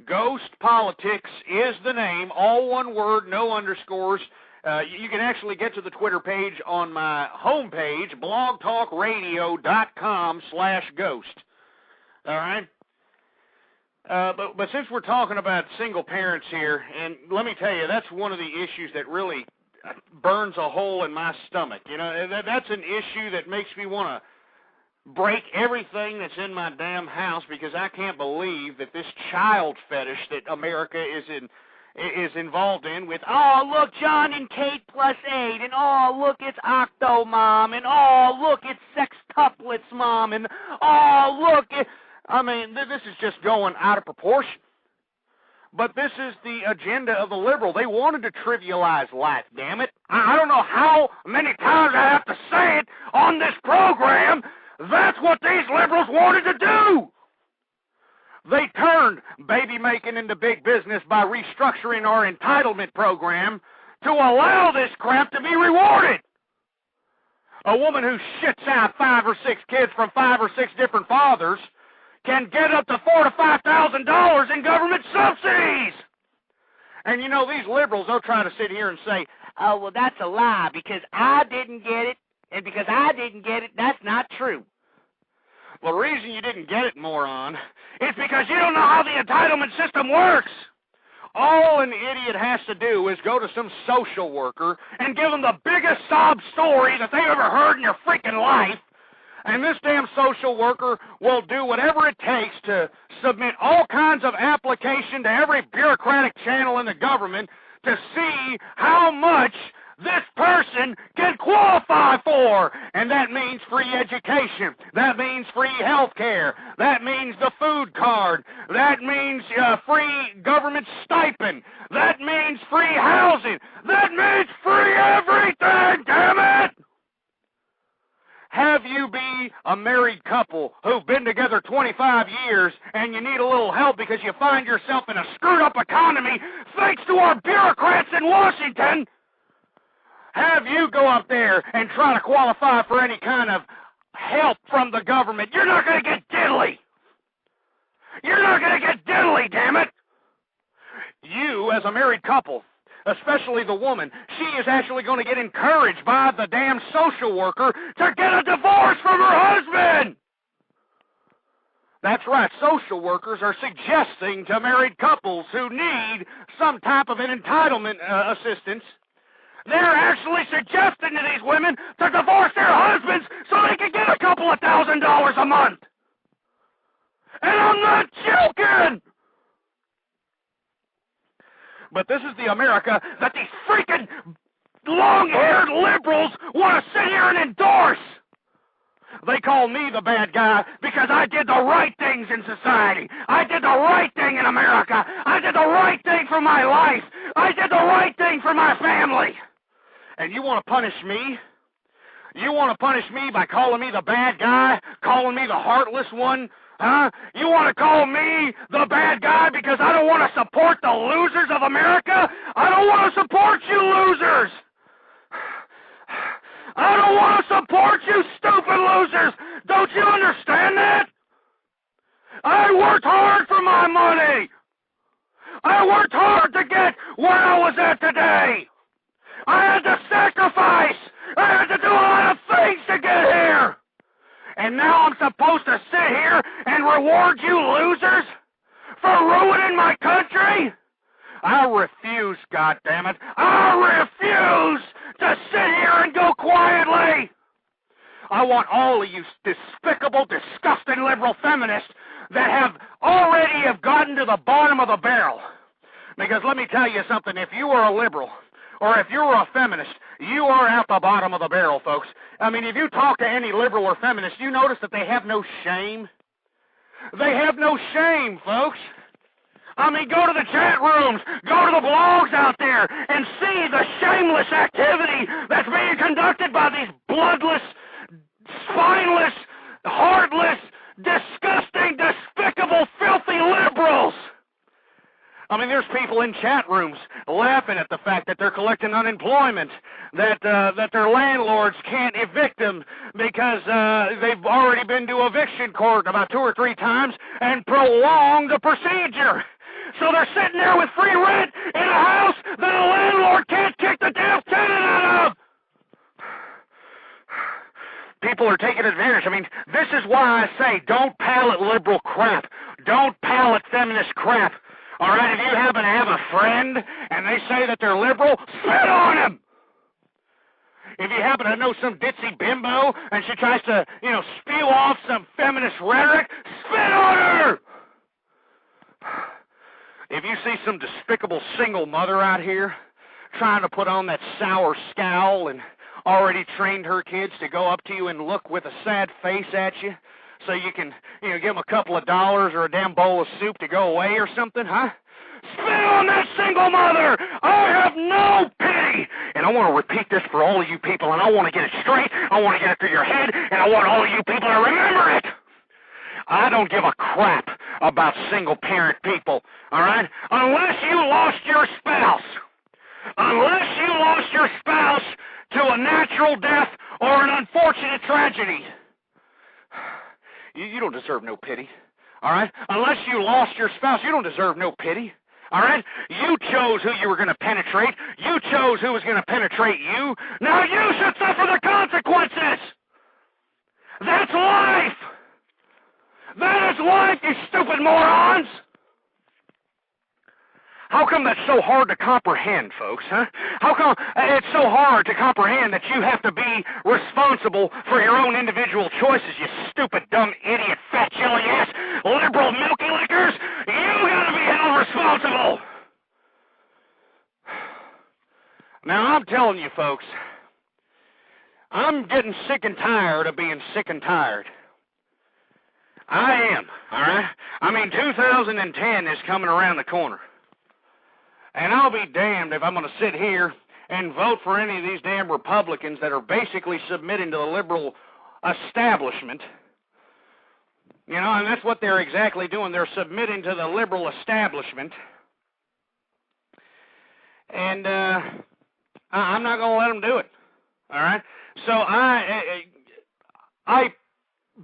Ghost Politics is the name, all one word, no underscores. You can actually get to the Twitter page on my homepage, blogtalkradio.com/ghost. All right? But since we're talking about single parents here, and let me tell you, that's one of the issues that really burns a hole in my stomach. You know, that's an issue that makes me want to break everything that's in my damn house, because I can't believe that this child fetish that America is involved in with, oh, look, John and Kate +8, and oh, look, it's Octo Mom, and oh, look, it's Sextuplets Mom, and oh, look, this is just going out of proportion. But this is the agenda of the liberal. They wanted to trivialize life, damn it. I don't know how many times I have to say it on this program. That's what these liberals wanted to do. They turned baby making into big business by restructuring our entitlement program to allow this crap to be rewarded. A woman who shits out 5 or 6 kids from 5 or 6 different fathers can get up to $4,000 to $5,000 in government subsidies. And you know, these liberals, they'll try to sit here and say, oh, well, that's a lie because I didn't get it, and because I didn't get it, that's not true. Well, the reason you didn't get it, moron, is because you don't know how the entitlement system works. All an idiot has to do is go to some social worker and give them the biggest sob story that they've ever heard in your freaking life, and this damn social worker will do whatever it takes to submit all kinds of application to every bureaucratic channel in the government to see how much this person can qualify for. And that means free education. That means free health care. That means the food card. That means free government stipend. That means free housing. That means free everything, damn it! Have you be a married couple who've been together 25 years and you need a little help because you find yourself in a screwed-up economy thanks to our bureaucrats in Washington? Have you go up there and try to qualify for any kind of help from the government? You're not going to get diddly. You're not going to get diddly, damn it. You, as a married couple, especially the woman, she is actually going to get encouraged by the damn social worker to get a divorce from her husband. That's right, social workers are suggesting to married couples who need some type of an entitlement assistance, they're actually suggesting to these women to divorce their husbands so they can get a couple of $1,000s a month. And I'm not joking! But this is the America that these freaking long-haired liberals want to sit here and endorse. They call me the bad guy because I did the right things in society. I did the right thing in America. I did the right thing for my life. I did the right thing for my family. And you want to punish me? You want to punish me by calling me the bad guy, calling me the heartless one? Huh? You want to call me the bad guy because I don't want to support the losers of America? I don't want to support you losers. I don't want to support you stupid losers. Don't you understand that? I worked hard for my money. I worked hard to get where I was at today. I had to sacrifice. I had to do a lot of things to get here. And now I'm supposed to sit here and reward you losers for ruining my country? I refuse, goddammit. I refuse to sit here and go quietly. I want all of you despicable, disgusting liberal feminists that have gotten to the bottom of the barrel. Because let me tell you something, if you are a liberal, or if you're a feminist, you are at the bottom of the barrel, folks. I mean, if you talk to any liberal or feminist, you notice that they have no shame. They have no shame, folks. I mean, go to the chat rooms, go to the blogs out there, and see the shameless activity that's being conducted by these bloodless, spineless, heartless, disgusting, despicable, filthy liberals. I mean, there's people in chat rooms laughing at the fact that they're collecting unemployment, that their landlords can't evict them because they've already been to eviction court about 2 or 3 times and prolonged the procedure. So they're sitting there with free rent in a house that a landlord can't kick the damn tenant out of. People are taking advantage. I mean, this is why I say don't pallet liberal crap. Don't pallet feminist crap. All right, if you happen to have a friend and they say that they're liberal, spit on them. If you happen to know some ditzy bimbo and she tries to, spew off some feminist rhetoric, spit on her. If you see some despicable single mother out here trying to put on that sour scowl and already trained her kids to go up to you and look with a sad face at you so you can, give them a couple of dollars or a damn bowl of soup to go away or something, huh? Spit on that single mother! I have no pity! And I want to repeat this for all of you people, and I want to get it straight, I want to get it through your head, and I want all of you people to remember it! I don't give a crap about single-parent people, all right? Unless you lost your spouse. Unless you lost your spouse to a natural death or an unfortunate tragedy. You don't deserve no pity, all right? Unless you lost your spouse, you don't deserve no pity, all right? You chose who you were going to penetrate. You chose who was going to penetrate you. Now you should suffer the consequences. That's life. That is life, you stupid morons. How come that's so hard to comprehend, folks, huh? How come it's so hard to comprehend that you have to be responsible for your own individual choices, you stupid, dumb, idiot, fat, jelly-ass, liberal milky lickers? You gotta be held responsible. Now, I'm telling you, folks, I'm getting sick and tired of being sick and tired. I am, all right? I mean, 2010 is coming around the corner. And I'll be damned if I'm going to sit here and vote for any of these damn Republicans that are basically submitting to the liberal establishment. And that's what they're exactly doing. They're submitting to the liberal establishment. And I'm not going to let them do it. All right? So I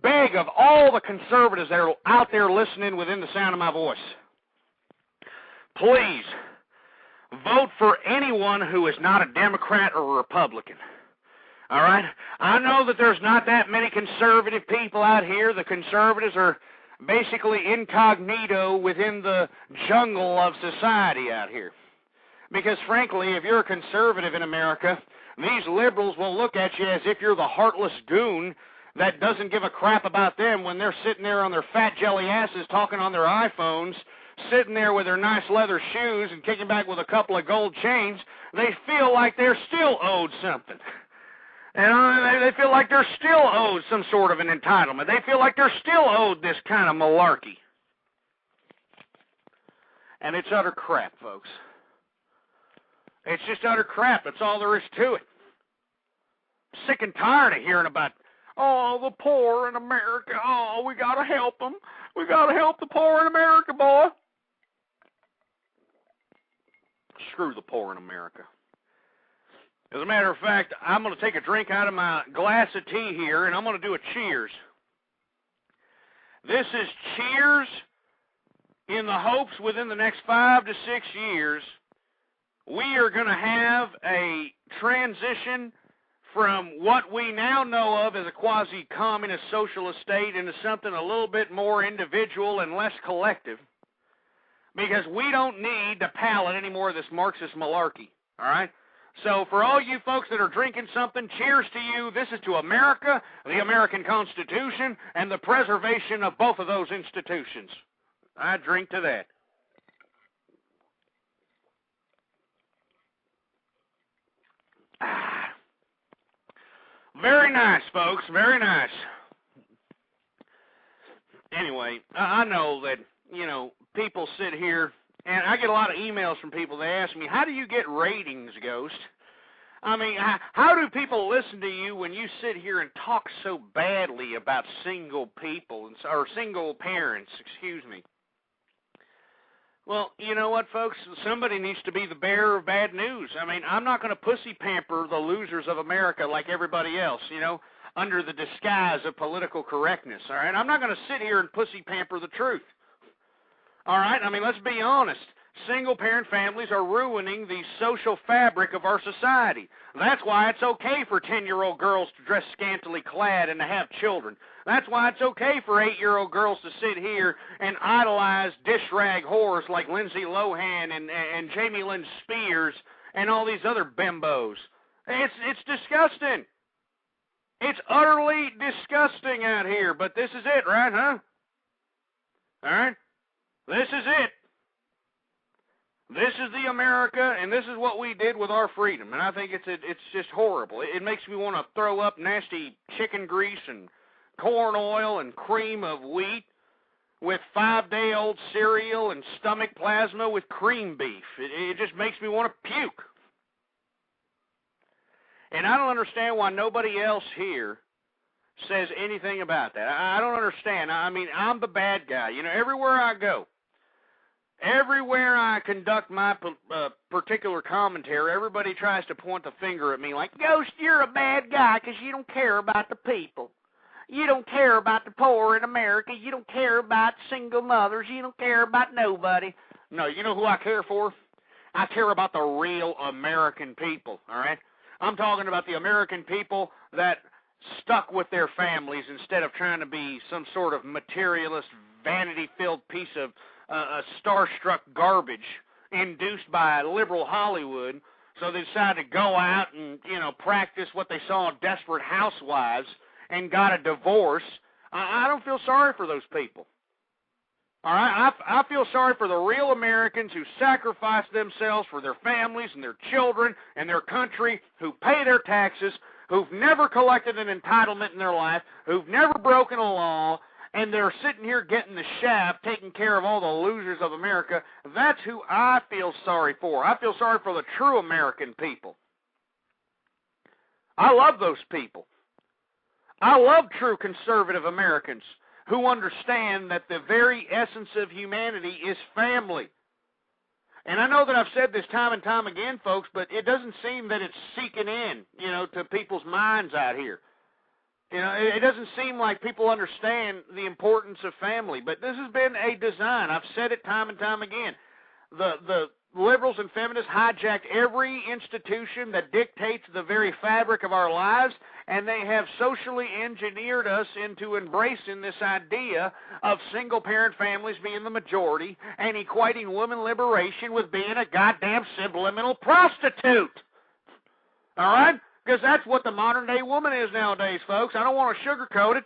beg of all the conservatives that are out there listening within the sound of my voice, please vote for anyone who is not a Democrat or a Republican. All right? I know that there's not that many conservative people out here. The conservatives are basically incognito within the jungle of society out here. Because, frankly, if you're a conservative in America, these liberals will look at you as if you're the heartless goon that doesn't give a crap about them when they're sitting there on their fat jelly asses talking on their iPhones, sitting there with their nice leather shoes and kicking back with a couple of gold chains. They feel like they're still owed something. And they feel like they're still owed some sort of an entitlement. They feel like they're still owed this kind of malarkey. And it's utter crap, folks. It's just utter crap. That's all there is to it. sick and tired of hearing about, oh, the poor in America. Oh, we got to help them. We got to help the poor in America, boy. Screw the poor in America. As a matter of fact, I'm going to take a drink out of my glass of tea here, and I'm going to do a cheers. This is cheers in the hopes within the next 5 to 6 years, we are going to have a transition from what we now know of as a quasi-communist socialist state into something a little bit more individual and less collective, because we don't need to palate any more of this Marxist malarkey, all right? So for all you folks that are drinking something, cheers to you. This is to America, the American Constitution, and the preservation of both of those institutions. I drink to that. Very nice, folks. Very nice. Anyway, I know that, people sit here, and I get a lot of emails from people. They ask me, how do you get ratings, Ghost? I mean, how do people listen to you when you sit here and talk so badly about single people, or single parents, excuse me? Well, you know what, folks? Somebody needs to be the bearer of bad news. I mean, I'm not going to pussy pamper the losers of America like everybody else, under the disguise of political correctness, all right? I'm not going to sit here and pussy pamper the truth, all right? I mean, let's be honest. Single-parent families are ruining the social fabric of our society. That's why it's okay for 10-year-old girls to dress scantily clad and to have children. That's why it's okay for 8-year-old girls to sit here and idolize dish rag whores like Lindsay Lohan and Jamie Lynn Spears and all these other bimbos. It's disgusting. It's utterly disgusting out here, but this is it, right, huh? All right? This is it. This is the America, and this is what we did with our freedom, and I think it's just horrible. It makes me want to throw up nasty chicken grease and corn oil and cream of wheat with 5-day-old cereal and stomach plasma with cream beef. It just makes me want to puke. And I don't understand why nobody else here says anything about that. I don't understand. I mean, I'm the bad guy. Everywhere I go, everywhere I conduct my particular commentary, everybody tries to point the finger at me like, Ghost, you're a bad guy because you don't care about the people. You don't care about the poor in America. You don't care about single mothers. You don't care about nobody. No, you know who I care for? I care about the real American people, all right? I'm talking about the American people that stuck with their families instead of trying to be some sort of materialist, vanity-filled piece of starstruck garbage induced by liberal Hollywood. So they decided to go out and, practice what they saw in Desperate Housewives and got a divorce. I don't feel sorry for those people. All right, I feel sorry for the real Americans who sacrifice themselves for their families and their children and their country, who pay their taxes, who've never collected an entitlement in their life, who've never broken a law, and they're sitting here getting the shaft, taking care of all the losers of America. That's who I feel sorry for. I feel sorry for the true American people. I love those people. I love true conservative Americans who understand that the very essence of humanity is family. And I know that I've said this time and time again, folks, but it doesn't seem that it's seeking in, to people's minds out here. It doesn't seem like people understand the importance of family, but this has been a design. I've said it time and time again. The liberals and feminists hijacked every institution that dictates the very fabric of our lives, and they have socially engineered us into embracing this idea of single-parent families being the majority and equating woman liberation with being a goddamn subliminal prostitute. All right? Because that's what the modern-day woman is nowadays, folks. I don't want to sugarcoat it.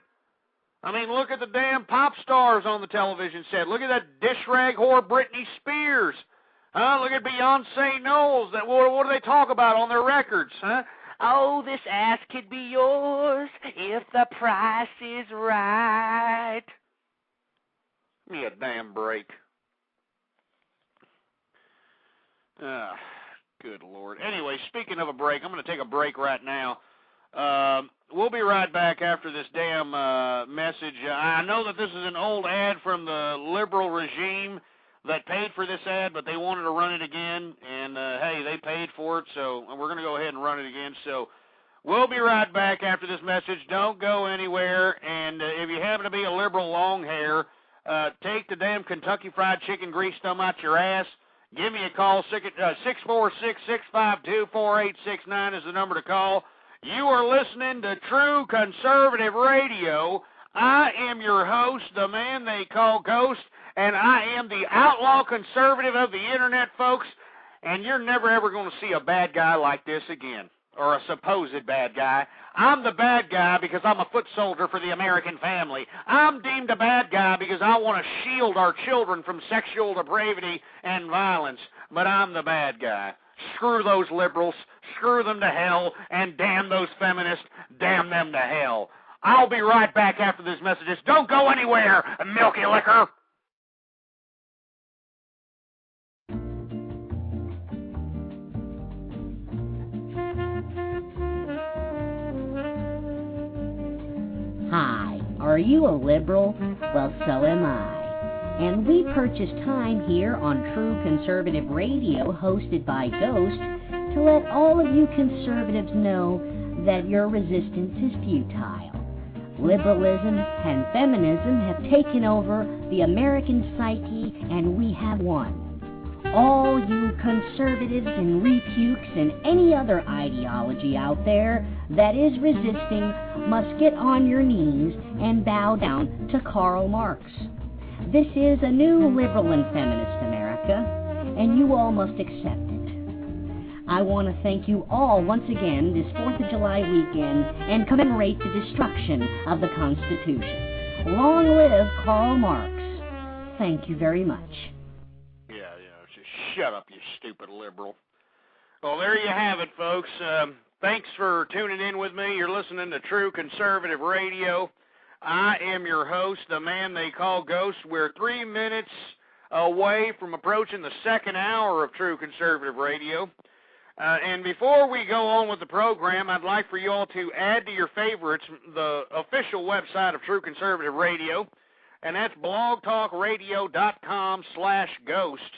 I mean, look at the damn pop stars on the television set. Look at that dish rag whore Britney Spears. Look at Beyonce Knowles. What do they talk about on their records? Oh, this ass could be yours if the price is right. Give me a damn break. Good Lord. Anyway, speaking of a break, I'm going to take a break right now. We'll be right back after this damn message. I know that this is an old ad from the liberal regime that paid for this ad, but they wanted to run it again, and hey, they paid for it, so we're going to go ahead and run it again. So we'll be right back after this message. Don't go anywhere, and if you happen to be a liberal long hair, take the damn Kentucky Fried Chicken grease thumb out your ass. Give me a call. 646-652-4869 is the number to call. You are listening to True Conservative Radio. I am your host, the man they call Ghost, and I am the outlaw conservative of the internet, folks, and you're never ever going to see a bad guy like this again, or a supposed bad guy. I'm the bad guy because I'm a foot soldier for the American family. I'm deemed a bad guy because I want to shield our children from sexual depravity and violence, but I'm the bad guy. Screw those liberals, screw them to hell, and damn those feminists, damn them to hell. I'll be right back after these messages. Don't go anywhere, milky liquor. Hi, are you a liberal? Well, so am I. And we purchase time here on True Conservative Radio, hosted by Ghost, to let all of you conservatives know that your resistance is futile. Liberalism and feminism have taken over the American psyche, and we have won. All you conservatives and repukes and any other ideology out there that is resisting must get on your knees and bow down to Karl Marx. This is a new liberal and feminist America, and you all must accept it. I want to thank you all once again this 4th of July weekend and commemorate the destruction of the Constitution. Long live Karl Marx. Thank you very much. Yeah, just shut up, you stupid liberal. Well, there you have it, folks. Thanks for tuning in with me. You're listening to True Conservative Radio. I am your host, the man they call Ghost. We're 3 minutes away from approaching the second hour of True Conservative Radio. And before we go on with the program, I'd like for you all to add to your favorites the official website of True Conservative Radio, and that's blogtalkradio.com/ghost.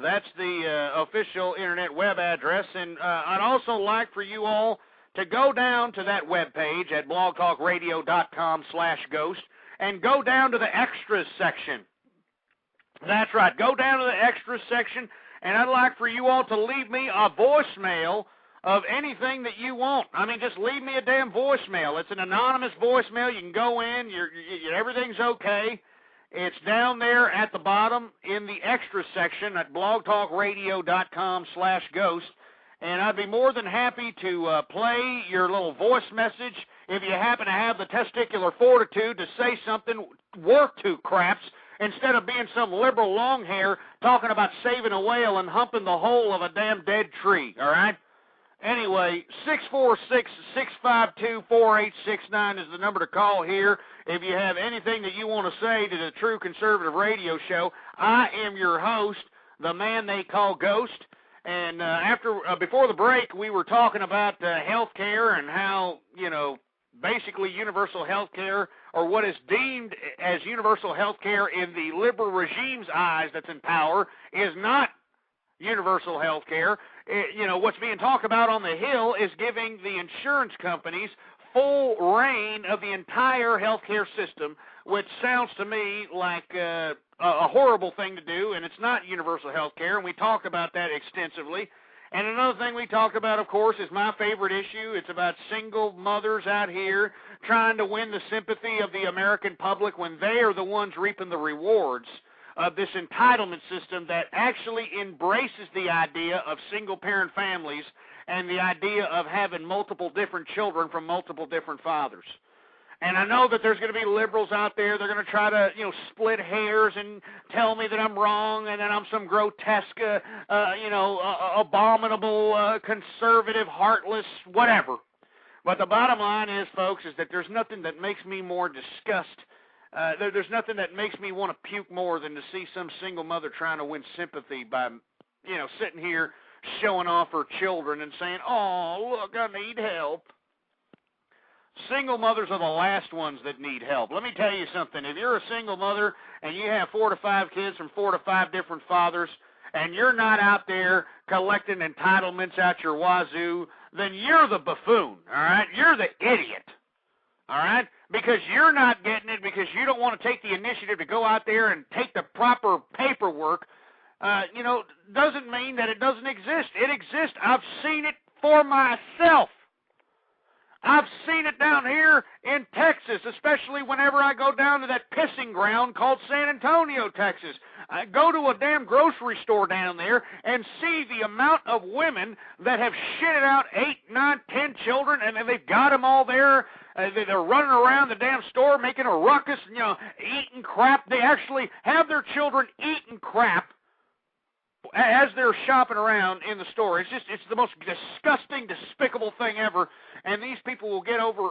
That's the official internet web address, and I'd also like for you all to go down to that webpage at blogtalkradio.com/ghost and go down to the extras section. That's right, go down to the extras section, and I'd like for you all to leave me a voicemail of anything that you want. I mean, just leave me a damn voicemail. It's an anonymous voicemail. You can go in, everything's okay. It's down there at the bottom in the extras section at blogtalkradio.com/ghost. And I'd be more than happy to play your little voice message if you happen to have the testicular fortitude to say something worth two craps instead of being some liberal long hair talking about saving a whale and humping the whole of a damn dead tree, all right? Anyway, 646-652-4869 is the number to call here if you have anything that you want to say to the True Conservative Radio Show. I am your host, the man they call Ghost. And before the break, we were talking about health care and how, basically universal health care, or what is deemed as universal health care in the liberal regime's eyes that's in power, is not universal health care. What's being talked about on the Hill is giving the insurance companies full reign of the entire health care system, which sounds to me like a horrible thing to do, and it's not universal health care, and we talk about that extensively. And another thing we talk about, of course, is my favorite issue. It's about single mothers out here trying to win the sympathy of the American public when they are the ones reaping the rewards of this entitlement system that actually embraces the idea of single-parent families and the idea of having multiple different children from multiple different fathers. And I know that there's going to be liberals out there. They're going to try to, split hairs and tell me that I'm wrong and that I'm some grotesque, abominable, conservative, heartless, whatever. But the bottom line is, folks, is that there's nothing that makes me more disgust. There's nothing that makes me want to puke more than to see some single mother trying to win sympathy by, sitting here showing off her children and saying, "Oh, look, I need help." Single mothers are the last ones that need help. Let me tell you something. If you're a single mother and you have 4 to 5 kids from 4 to 5 different fathers, and you're not out there collecting entitlements out your wazoo, then you're the buffoon, all right? You're the idiot, all right? Because you're not getting it because you don't want to take the initiative to go out there and take the proper paperwork, doesn't mean that it doesn't exist. It exists. I've seen it for myself. I've seen it down here in Texas, especially whenever I go down to that pissing ground called San Antonio, Texas. I go to a damn grocery store down there and see the amount of women that have shitted out 8, 9, 10 children, and they've got them all there. They're running around the damn store making a ruckus, eating crap. They actually have their children eating crap as they're shopping around in the store. It's the most disgusting, despicable thing ever. And these people will get over,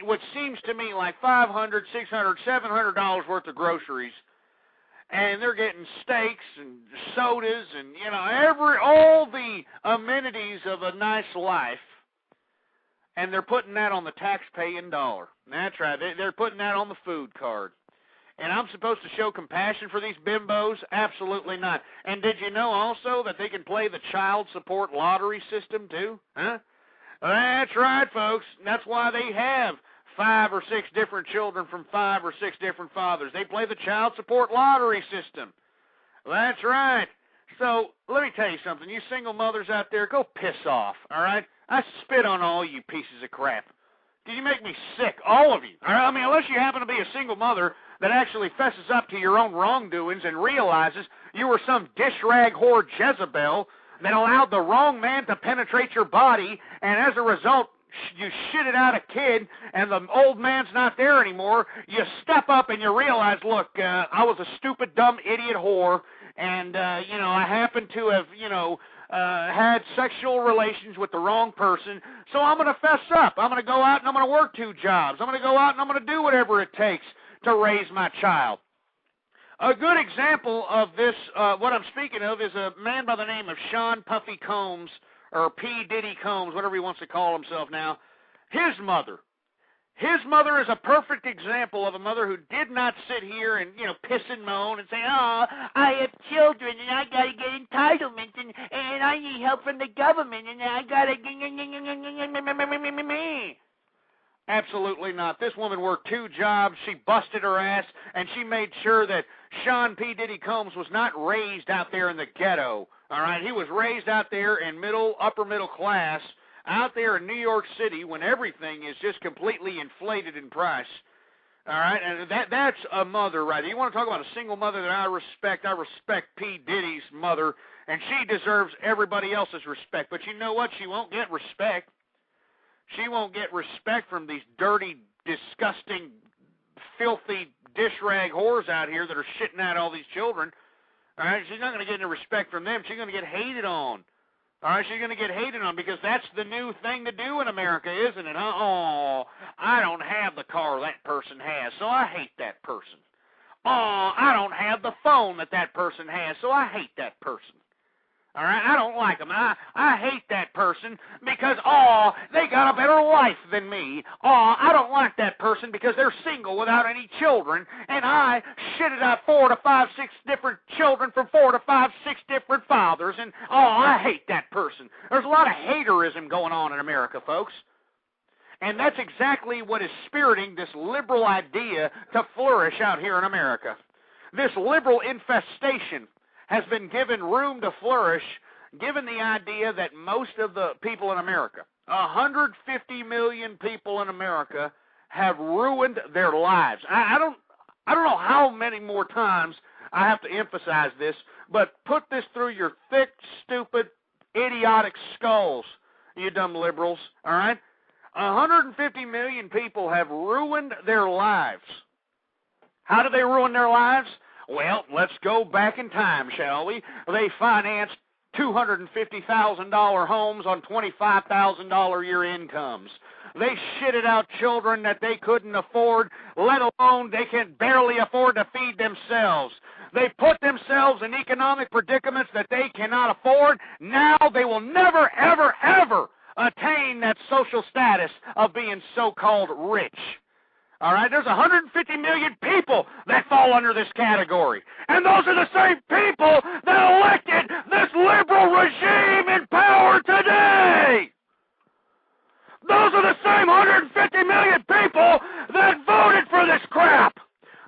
what seems to me like $500, $600, $700 worth of groceries. And they're getting steaks and sodas and, all the amenities of a nice life. And they're putting that on the tax-paying dollar. That's right. They're putting that on the food card. And I'm supposed to show compassion for these bimbos? Absolutely not. And did you know also that they can play the child support lottery system too? Huh? That's right, folks. That's why they have 5 or 6 different children from 5 or 6 different fathers. They play the child support lottery system. That's right. So let me tell you something. You single mothers out there, go piss off, all right? I spit on all you pieces of crap. You make me sick, all of you. All right? Unless you happen to be a single mother that actually fesses up to your own wrongdoings and realizes you were some dish rag whore Jezebel that allowed the wrong man to penetrate your body, and as a result, you shitted out a kid, and the old man's not there anymore. You step up and you realize, look, I was a stupid, dumb, idiot whore, and, I happen to have, had sexual relations with the wrong person, so I'm going to fess up. I'm going to go out and I'm going to work 2 jobs. I'm going to go out and I'm going to do whatever it takes to raise my child. A good example of this, what I'm speaking of, is a man by the name of Sean Puffy Combs, or P. Diddy Combs, whatever he wants to call himself now. His mother is a perfect example of a mother who did not sit here and, piss and moan and say, oh, I have children and I got to get entitlements and I need help from the government and I got to... Absolutely not. This woman worked 2 jobs, she busted her ass, and she made sure that Sean P. Diddy Combs was not raised out there in the ghetto, all right? He was raised out there in upper middle class, out there in New York City when everything is just completely inflated in price, all right? And that's a mother right there. You want to talk about a single mother that I respect P. Diddy's mother, and she deserves everybody else's respect. But you know what? She won't get respect. She won't get respect from these dirty, disgusting, filthy dish rag whores out here that are shitting out all these children. All right, she's not going to get any respect from them. She's going to get hated on. All right, she's going to get hated on because that's the new thing to do in America, isn't it? Oh, I don't have the car that person has, so I hate that person. Oh, I don't have the phone that person has, so I hate that person. All right, I don't like them. I hate that person because, they got a better life than me. I don't like that person because they're single without any children, and I shitted out 4 to 5, 6 different children from 4 to 5, 6 different fathers, and, I hate that person. There's a lot of haterism going on in America, folks. And that's exactly what is spiriting this liberal idea to flourish out here in America. This liberal infestation has been given room to flourish, given the idea that most of the people in America, 150 million people in America, have ruined their lives. I don't know how many more times I have to emphasize this, but put this through your thick, stupid, idiotic skulls, you dumb liberals, all right? 150 million people have ruined their lives. How do they ruin their lives? Well, let's go back in time, shall we? They financed $250,000 homes on $25,000 year incomes. They shitted out children that they couldn't afford, let alone they can barely afford to feed themselves. They put themselves in economic predicaments that they cannot afford. Now they will never, ever, ever attain that social status of being so-called rich. All right, there's 150 million people that fall under this category. And those are the same people that elected this liberal regime in power today. Those are the same 150 million people that voted for this crap.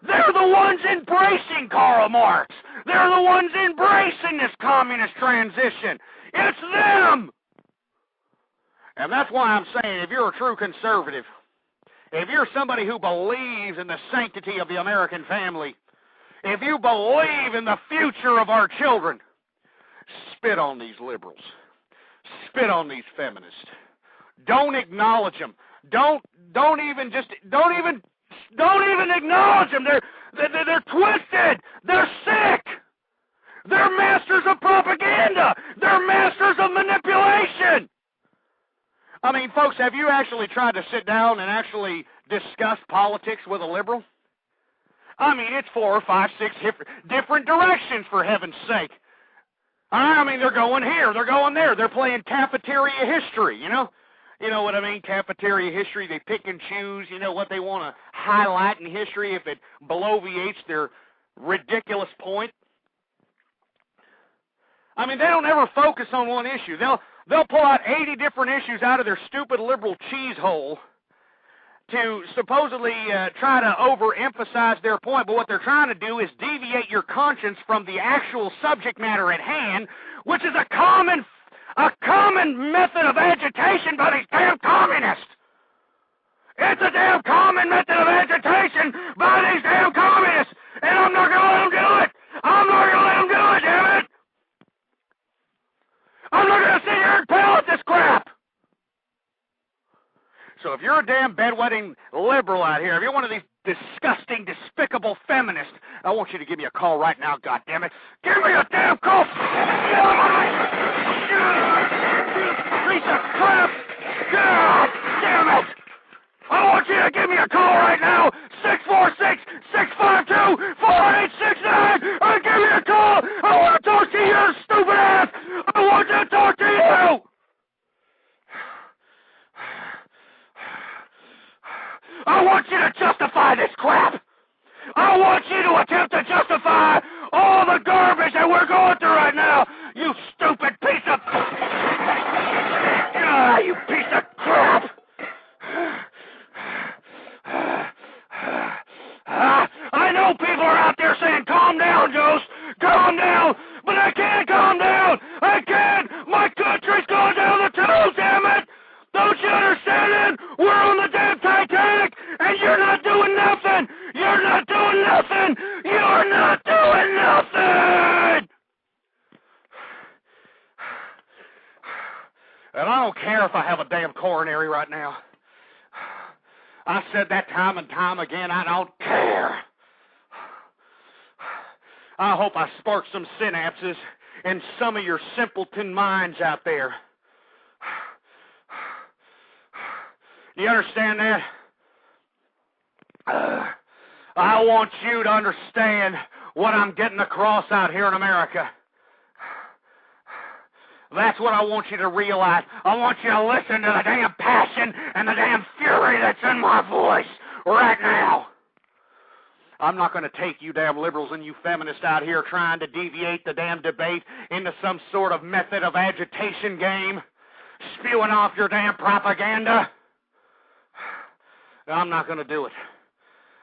They're the ones embracing Karl Marx. They're the ones embracing this communist transition. It's them. And that's why I'm saying, if you're a true conservative, if you're somebody who believes in the sanctity of the American family, if you believe in the future of our children, spit on these liberals. Spit on these feminists. Don't acknowledge them. Don't even acknowledge them. They're twisted. They're sick. They're masters of propaganda. They're masters of manipulation. I mean, folks, have you actually tried to sit down and actually discuss politics with a liberal? I mean, it's 4 or 5, 6 different directions, for heaven's sake. I mean, they're going here, they're going there. They're playing cafeteria history, you know? You know what I mean? Cafeteria history. They pick and choose, you know, what they want to highlight in history if it bloviates their ridiculous point. I mean, they don't ever focus on one issue. They'll pull out 80 different issues out of their stupid liberal cheese hole to supposedly try to overemphasize their point, but what they're trying to do is deviate your conscience from the actual subject matter at hand, which is a common method of agitation by these damn communists. It's a damn common method of agitation by these damn communists, and I'm not going to let them do it. I'm not going to let them do it, damn it. I'm not going to sit here and pallet this crap. So if you're a damn bedwetting liberal out here, if you're one of these disgusting, despicable feminists, I want you to give me a call right now, goddammit. Give me a damn call! Piece of crap! God damn it! I want you to give me a call right now, 646-652-4869, and give me a call! I want to talk to you, stupid ass! I want to talk to you! I want you to justify this crap. I want you to attempt to justify all the garbage that we're going through right now. You stupid piece of... you piece of crap. I know people are out there saying, calm down, Jost. Calm down. But I can't calm down. I can't. My country's going down the tubes, damn it. Don't you understand it? We're on the damn Titanic, and you're not doing nothing. You're not doing nothing. You're not doing nothing. And I don't care if I have a damn coronary right now. I said that time and time again. I don't care. I hope I sparked some synapses in some of your simpleton minds out there. Do you understand that? I want you to understand what I'm getting across out here in America. That's what I want you to realize. I want you to listen to the damn passion and the damn fury that's in my voice right now. I'm not going to take you damn liberals and you feminists out here trying to deviate the damn debate into some sort of method of agitation game, spewing off your damn propaganda. I'm not going to do it.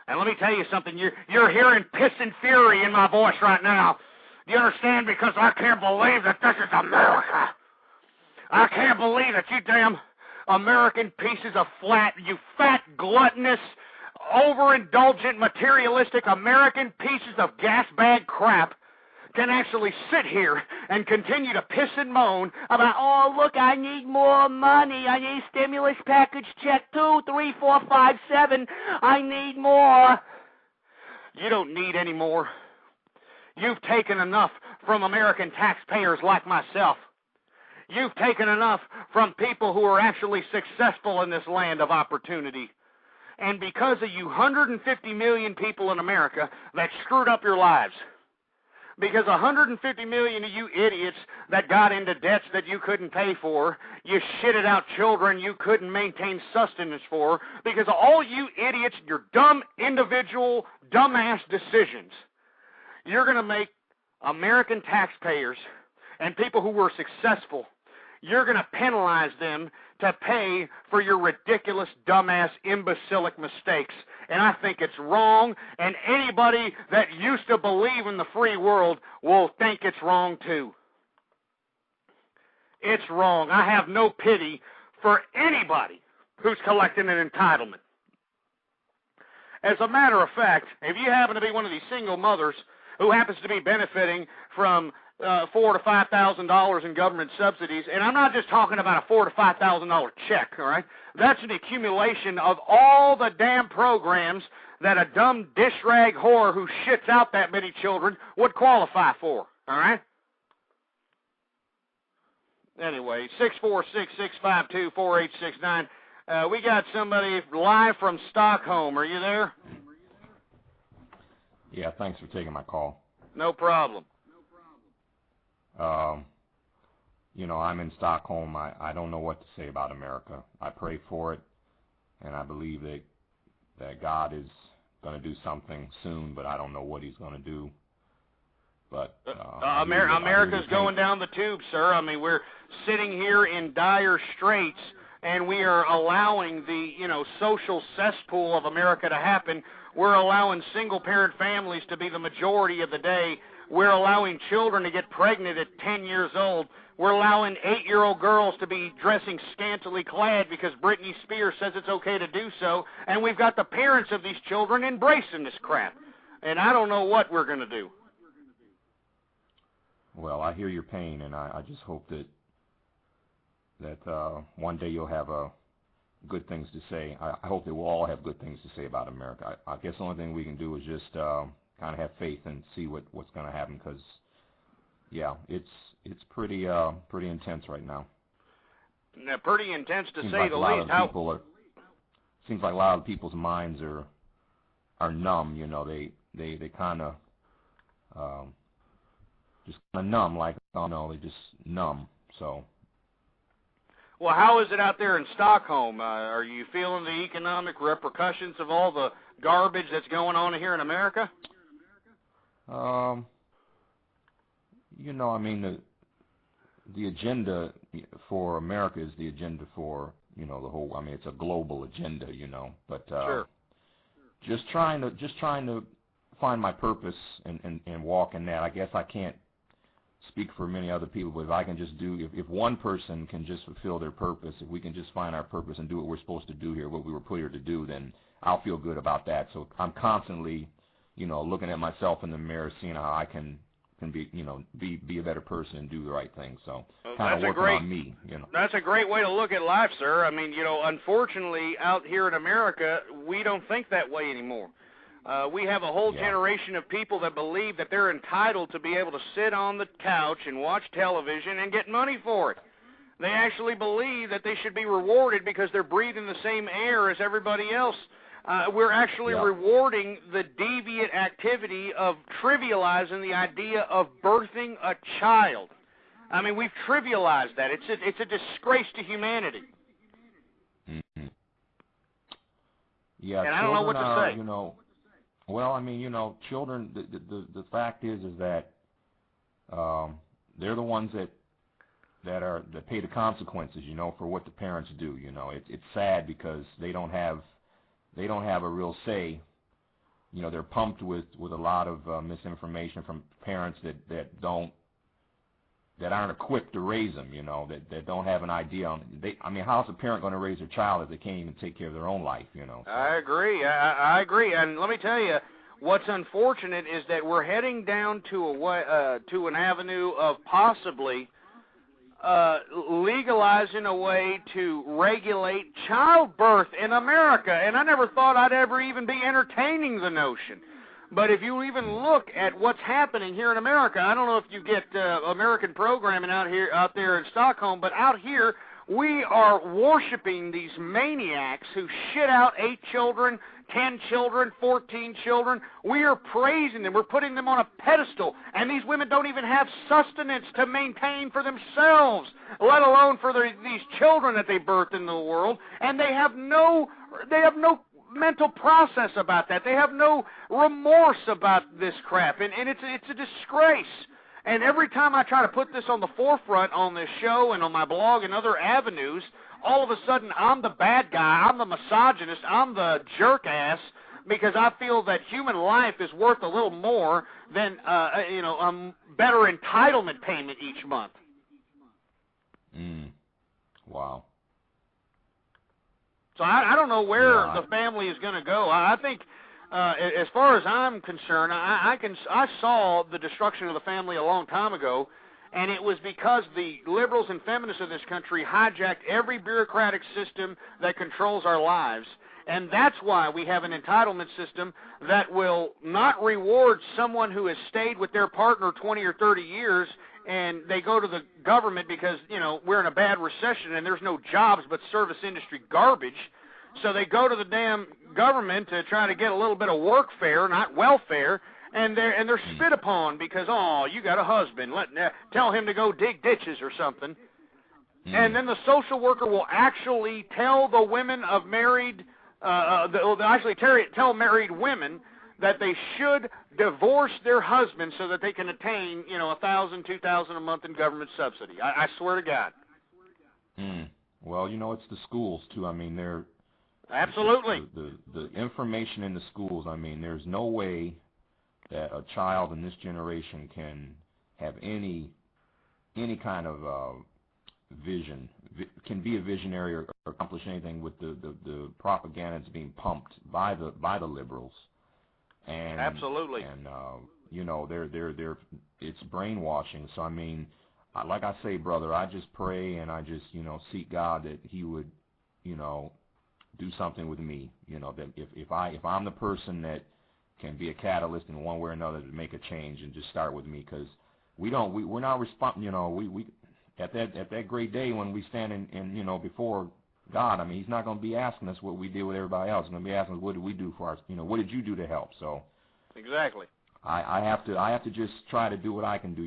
And let me tell you something. You're hearing piss and fury in my voice right now. Do you understand? Because I can't believe that this is America. I can't believe that you damn American pieces of you fat, gluttonous, overindulgent, materialistic American pieces of gas bag crap can actually sit here and continue to piss and moan about, oh, look, I need more money. I need stimulus package check 2, 3, 4, 5, 7. I need more. You don't need any more. You've taken enough from American taxpayers like myself. You've taken enough from people who are actually successful in this land of opportunity. And because of you 150 million people in America that screwed up your lives, because 150 million of you idiots that got into debts that you couldn't pay for, you shitted out children you couldn't maintain sustenance for, because of all you idiots, your dumb individual, dumbass decisions, you're going to make American taxpayers and people who were successful, you're going to penalize them to pay for your ridiculous, dumbass, imbecilic mistakes. And I think it's wrong, and anybody that used to believe in the free world will think it's wrong too. It's wrong. I have no pity for anybody who's collecting an entitlement. As a matter of fact, if you happen to be one of these single mothers who happens to be benefiting from $4,000 to $5,000 in government subsidies, and I'm not just talking about a $4,000 to $5,000 check, all right? That's an accumulation of all the damn programs that a dumb dish rag whore who shits out that many children would qualify for, all right? Anyway, 646-652-4869. We got somebody live from Stockholm. Are you there? Yeah, thanks for taking my call. No problem. You know, I'm in Stockholm. I don't know what to say about America. I pray for it, and I believe that God is going to do something soon, but I don't know what he's going to do. But America's going down the tube, sir. I mean, we're sitting here in dire straits, and we are allowing the, social cesspool of America to happen. We're allowing single-parent families to be the majority of the day. We're allowing children to get pregnant at 10 years old. We're allowing 8-year-old girls to be dressing scantily clad because Britney Spears says it's okay to do so. And we've got the parents of these children embracing this crap. And I don't know what we're going to do. Well, I hear your pain, and I just hope that one day you'll have good things to say. I hope that we'll all have good things to say about America. I guess the only thing we can do is just kind of have faith and see what's going to happen, because, yeah, it's pretty intense right now. Now, pretty intense to Seems say like the a lot least. of people seems like a lot of people's minds are numb. They kind of just kind of numb, like, oh no, they're just numb. So. Well, how is it out there in Stockholm? Are you feeling the economic repercussions of all the garbage that's going on here in America? I mean, the agenda for America is the agenda for, the whole, I mean, it's a global agenda, but sure. just trying to find my purpose and walk in that. I guess I can't speak for many other people, but if I can just if one person can just fulfill their purpose, if we can just find our purpose and do what we're supposed to do here, what we were put here to do, then I'll feel good about that. So I'm constantly, looking at myself in the mirror, seeing how I can be a better person and do the right thing. So kind of working on me, That's a great way to look at life, sir. I mean, unfortunately, out here in America, we don't think that way anymore. We have a whole generation of people that believe that they're entitled to be able to sit on the couch and watch television and get money for it. They actually believe that they should be rewarded because they're breathing the same air as everybody else. We're actually rewarding the deviant activity of trivializing the idea of birthing a child. I mean, we've trivialized that. It's a disgrace to humanity. Mm-hmm. Yeah, and I don't know what to say. Well, I mean, children, the fact is that they're the ones that pay the consequences, for what the parents do. It's sad because they don't have a real say. They're pumped with a lot of misinformation from parents that aren't equipped to raise them, that don't have an idea on how's a parent going to raise their child if they can't even take care of their own life, So. I agree. I agree. And let me tell you, what's unfortunate is that we're heading down to an avenue of possibly legalizing a way to regulate childbirth in America. And I never thought I'd ever even be entertaining the notion. But if you even look at what's happening here in America, I don't know if you get American programming out there in Stockholm, but out here We are worshiping these maniacs who shit out 8 children, 10 children, 14 children. We are praising them. We're putting them on a pedestal. And these women don't even have sustenance to maintain for themselves, let alone for these children that they birthed into the world. And they have no mental process about that. They have no remorse about this crap. And it's a disgrace. And every time I try to put this on the forefront on this show and on my blog and other avenues, all of a sudden I'm the bad guy, I'm the misogynist, I'm the jerk ass, because I feel that human life is worth a little more than better entitlement payment each month. Wow. So I don't know where the family is going to go. I think, as far as I'm concerned, I saw the destruction of the family a long time ago, and it was because the liberals and feminists of this country hijacked every bureaucratic system that controls our lives. And that's why we have an entitlement system that will not reward someone who has stayed with their partner 20 or 30 years, and they go to the government because, we're in a bad recession and there's no jobs but service industry garbage. So they go to the damn government to try to get a little bit of workfare, not welfare, and they're spit upon because, you got a husband. Tell him to go dig ditches or something. And then the social worker will actually tell the women of married, tell married women that they should divorce their husbands so that they can attain, $1,000, $2,000 a month in government subsidy. I swear to God. Well, it's the schools too. I mean, they're absolutely the information in the schools. I mean, there's no way that a child in this generation can have any kind of vision, can be a visionary or accomplish anything with the propaganda that's being pumped by the liberals. And absolutely. And they're it's brainwashing. So I mean, like I say, brother, I just pray and I just seek God that He would do something with me. That if I'm the person that can be a catalyst in one way or another to make a change, and just start with me, because we're not we at that great day when we stand in before God, I mean, He's not going to be asking us what we did with everybody else. He's going to be asking us what did we do for what did you do to help? So exactly. I have to just try to do what I can do.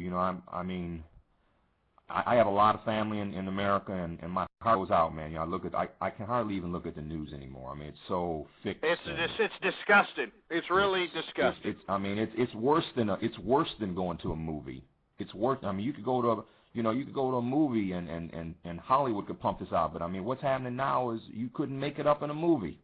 I have a lot of family in America, and my heart goes out, man. I can hardly even look at the news anymore. I mean, it's so fixed. It's disgusting. It's really disgusting. It's worse than going to a movie. It's worse. I mean, you could go to a movie and Hollywood could pump this out, but I mean, what's happening now is you couldn't make it up in a movie.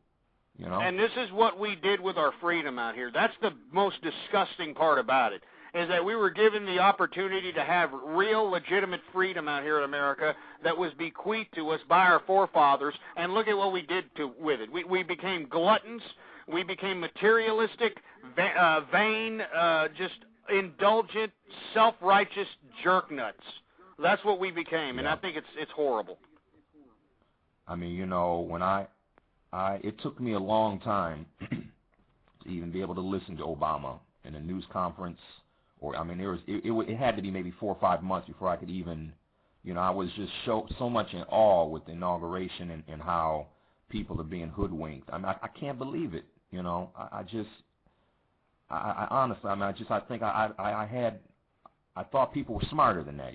And this is what we did with our freedom out here. That's the most disgusting part about it, is that we were given the opportunity to have real, legitimate freedom out here in America that was bequeathed to us by our forefathers, and look at what we did with it. We became gluttons. We became materialistic, vain, just indulgent, self-righteous jerk nuts. That's what we became, and I think it's horrible. I mean, when it took me a long time to even be able to listen to Obama in a news conference, or I mean, it had to be maybe 4 or 5 months before I could even, I was just so much in awe with the inauguration and how people are being hoodwinked. I mean, I can't believe it. I honestly, I mean, I think I thought people were smarter than that.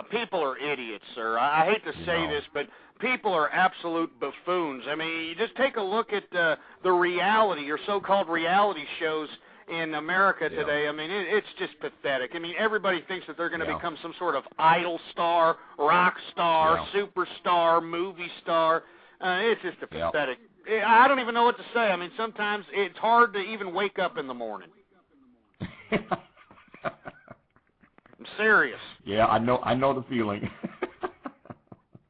People are idiots, sir. I hate to say this, but people are absolute buffoons. I mean, you just take a look at the reality or so-called reality shows in America today. I mean, it's just pathetic. I mean, everybody thinks that they're going to become some sort of idol star, rock star, superstar, movie star. It's just a pathetic. I don't even know what to say. I mean, sometimes it's hard to even wake up in the morning. I'm serious. Yeah, I know the feeling.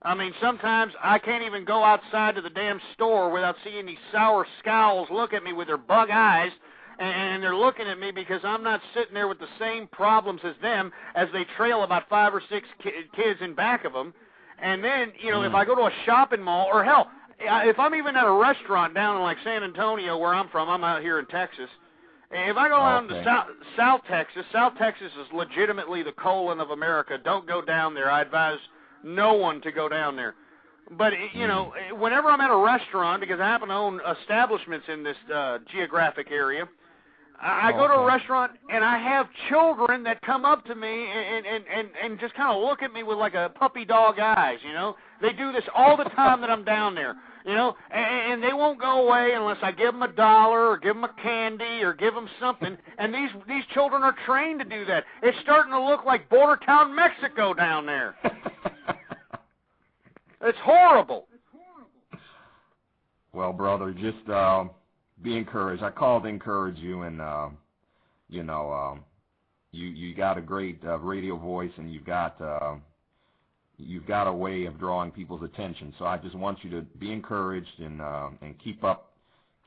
I mean, sometimes I can't even go outside to the damn store without seeing these sour scowls look at me with their bug eyes, and they're looking at me because I'm not sitting there with the same problems as them as they trail about 5 or 6 kids in back of them. And then, if I go to a shopping mall, or hell, if I'm even at a restaurant down in like San Antonio where I'm from, I'm out here in Texas. If I go down to South Texas is legitimately the colon of America. Don't go down there. I advise no one to go down there. But, you know, whenever I'm at a restaurant, because I happen to own establishments in this geographic area, I go to a restaurant and I have children that come up to me and just kind of look at me with like a puppy dog eyes, you know. They do this all the time that I'm down there, you know, and they won't go away unless I give them $1 or give them a candy or give them something. And these children are trained to do that. It's starting to look like border town Mexico down there. It's horrible. Well, brother, just be encouraged. I called to encourage you, and you know, you got a great radio voice, and you've got a way of drawing people's attention. So I just want you to be encouraged and keep up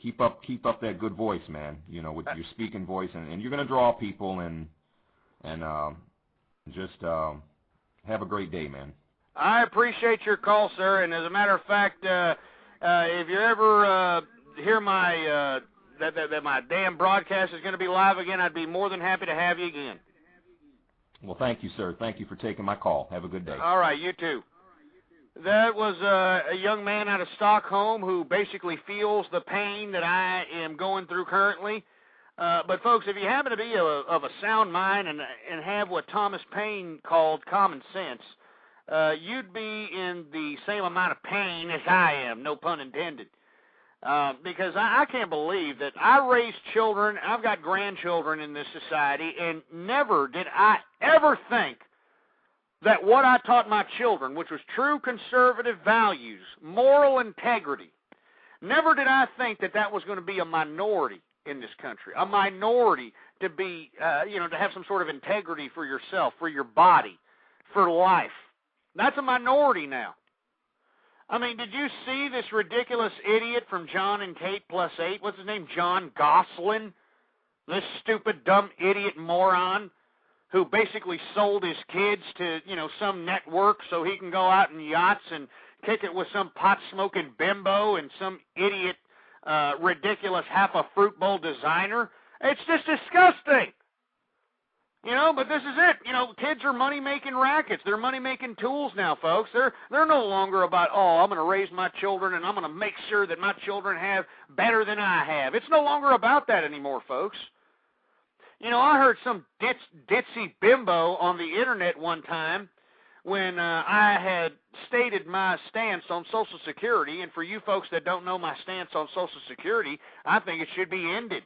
that good voice, man. You know, with your speaking voice, and you're going to draw people, and just have a great day, man. I appreciate your call, sir. And as a matter of fact, if you ever hear my that my damn broadcast is going to be live again, I'd be more than happy to have you again. Well, thank you, sir. Thank you for taking my call. Have a good day. All right, you too. That was a young man out of Stockholm who basically feels the pain that I am going through currently. But, folks, if you happen to be of a sound mind and have what Thomas Paine called common sense, you'd be in the same amount of pain as I am, no pun intended. Because I can't believe that I raised children, I've got grandchildren in this society, and never did I ever think that what I taught my children, which was true conservative values, moral integrity, never did I think that that was going to be a minority in this country, a minority to be, to have some sort of integrity for yourself, for your body, for life. That's a minority now. I mean, did you see this ridiculous idiot from John and Kate +8? What's his name? John Gosselin? This stupid, dumb, idiot moron who basically sold his kids to, some network so he can go out in yachts and kick it with some pot-smoking bimbo and some idiot, ridiculous half-a-fruit bowl designer. It's just disgusting. But this is it. Kids are money-making rackets. They're money-making tools now, folks. They're no longer about, I'm going to raise my children and I'm going to make sure that my children have better than I have. It's no longer about that anymore, folks. I heard some ditzy bimbo on the Internet one time when I had stated my stance on Social Security, and for you folks that don't know my stance on Social Security, I think it should be ended.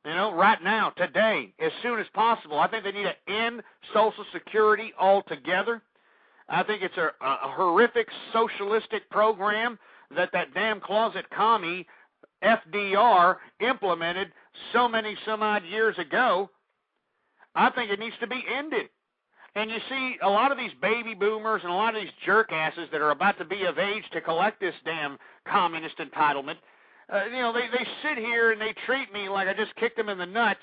Right now, today, as soon as possible. I think they need to end Social Security altogether. I think it's a horrific socialistic program that damn closet commie FDR implemented some odd years ago. I think it needs to be ended. And you see, a lot of these baby boomers and a lot of these jerkasses that are about to be of age to collect this damn communist entitlement, they sit here and they treat me like I just kicked them in the nuts.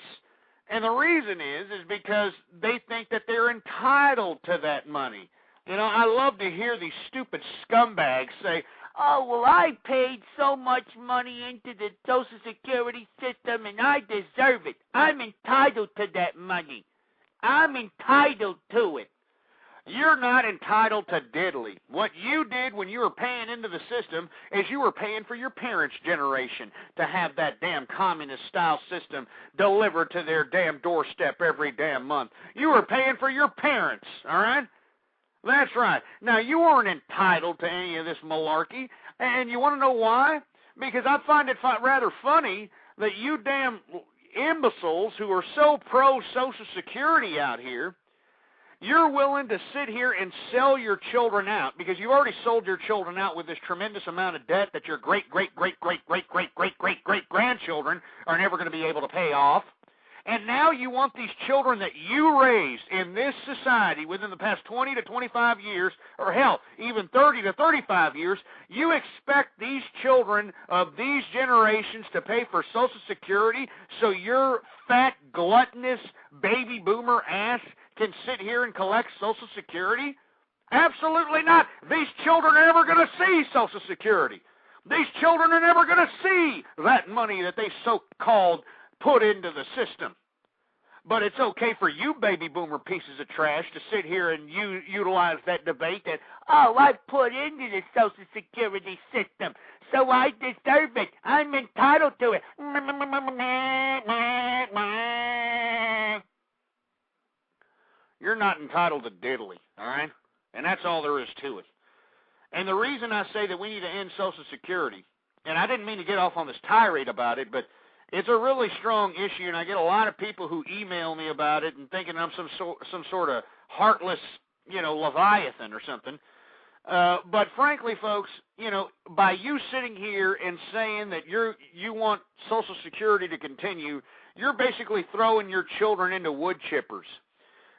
And the reason is because they think that they're entitled to that money. I love to hear these stupid scumbags say, oh, well, I paid so much money into the Social Security system and I deserve it. I'm entitled to that money. I'm entitled to it. You're not entitled to diddly. What you did when you were paying into the system is you were paying for your parents' generation to have that damn communist-style system delivered to their damn doorstep every damn month. You were paying for your parents, all right? That's right. Now, you weren't entitled to any of this malarkey, and you want to know why? Because I find it rather funny that you damn imbeciles who are so pro-Social Security out here, you're willing to sit here and sell your children out because you've already sold your children out with this tremendous amount of debt that your great-great-great-great-great-great-great-great-grandchildren are never going to be able to pay off. And now you want these children that you raised in this society within the past 20 to 25 years, or hell, even 30 to 35 years, you expect these children of these generations to pay for Social Security so your fat, gluttonous, baby boomer ass can sit here and collect Social Security? Absolutely not. These children are never going to see Social Security. These children are never going to see that money that they so-called put into the system. But it's okay for you baby boomer pieces of trash to sit here and utilize that debate that, oh, I put into the Social Security system, so I deserve it. I'm entitled to it. You're not entitled to diddly, all right? And that's all there is to it. And the reason I say that we need to end Social Security, and I didn't mean to get off on this tirade about it, but it's a really strong issue, and I get a lot of people who email me about it and thinking I'm some sort of heartless, Leviathan or something. But frankly, folks, by you sitting here and saying that you want Social Security to continue, you're basically throwing your children into wood chippers.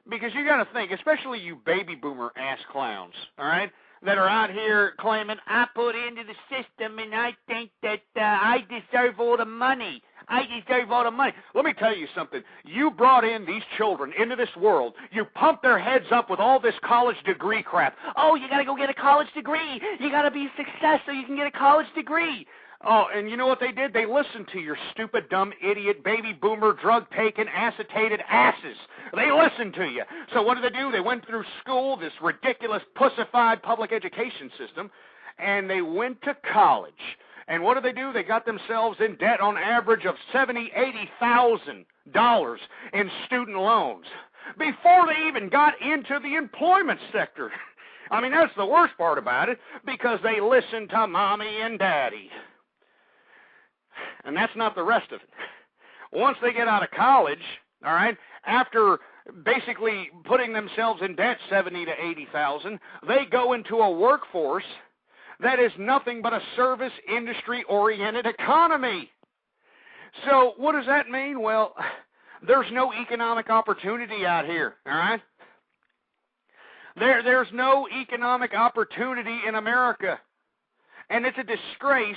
Because you got to think, especially you baby boomer ass clowns, all right, that are out here claiming, I put into the system and I think that I deserve all the money. I deserve all the money. Let me tell you something. You brought in these children into this world. You pumped their heads up with all this college degree crap. Oh, you got to go get a college degree. You got to be a success so you can get a college degree. Oh, and you know what they did? They listened to your stupid, dumb, idiot, baby boomer, drug-taking, acetated asses. They listened to you. So what did they do? They went through school, this ridiculous, pussified public education system, and they went to college. And what did they do? They got themselves in debt on average of $70,000, $80,000 in student loans before they even got into the employment sector. I mean, that's the worst part about it, because they listened to mommy and daddy. And that's not the rest of it. Once they get out of college, all right, after basically putting themselves in debt $70,000 to $80,000, they go into a workforce that is nothing but a service industry-oriented economy. So what does that mean? Well, there's no economic opportunity out here, all right? There's no economic opportunity in America. And it's a disgrace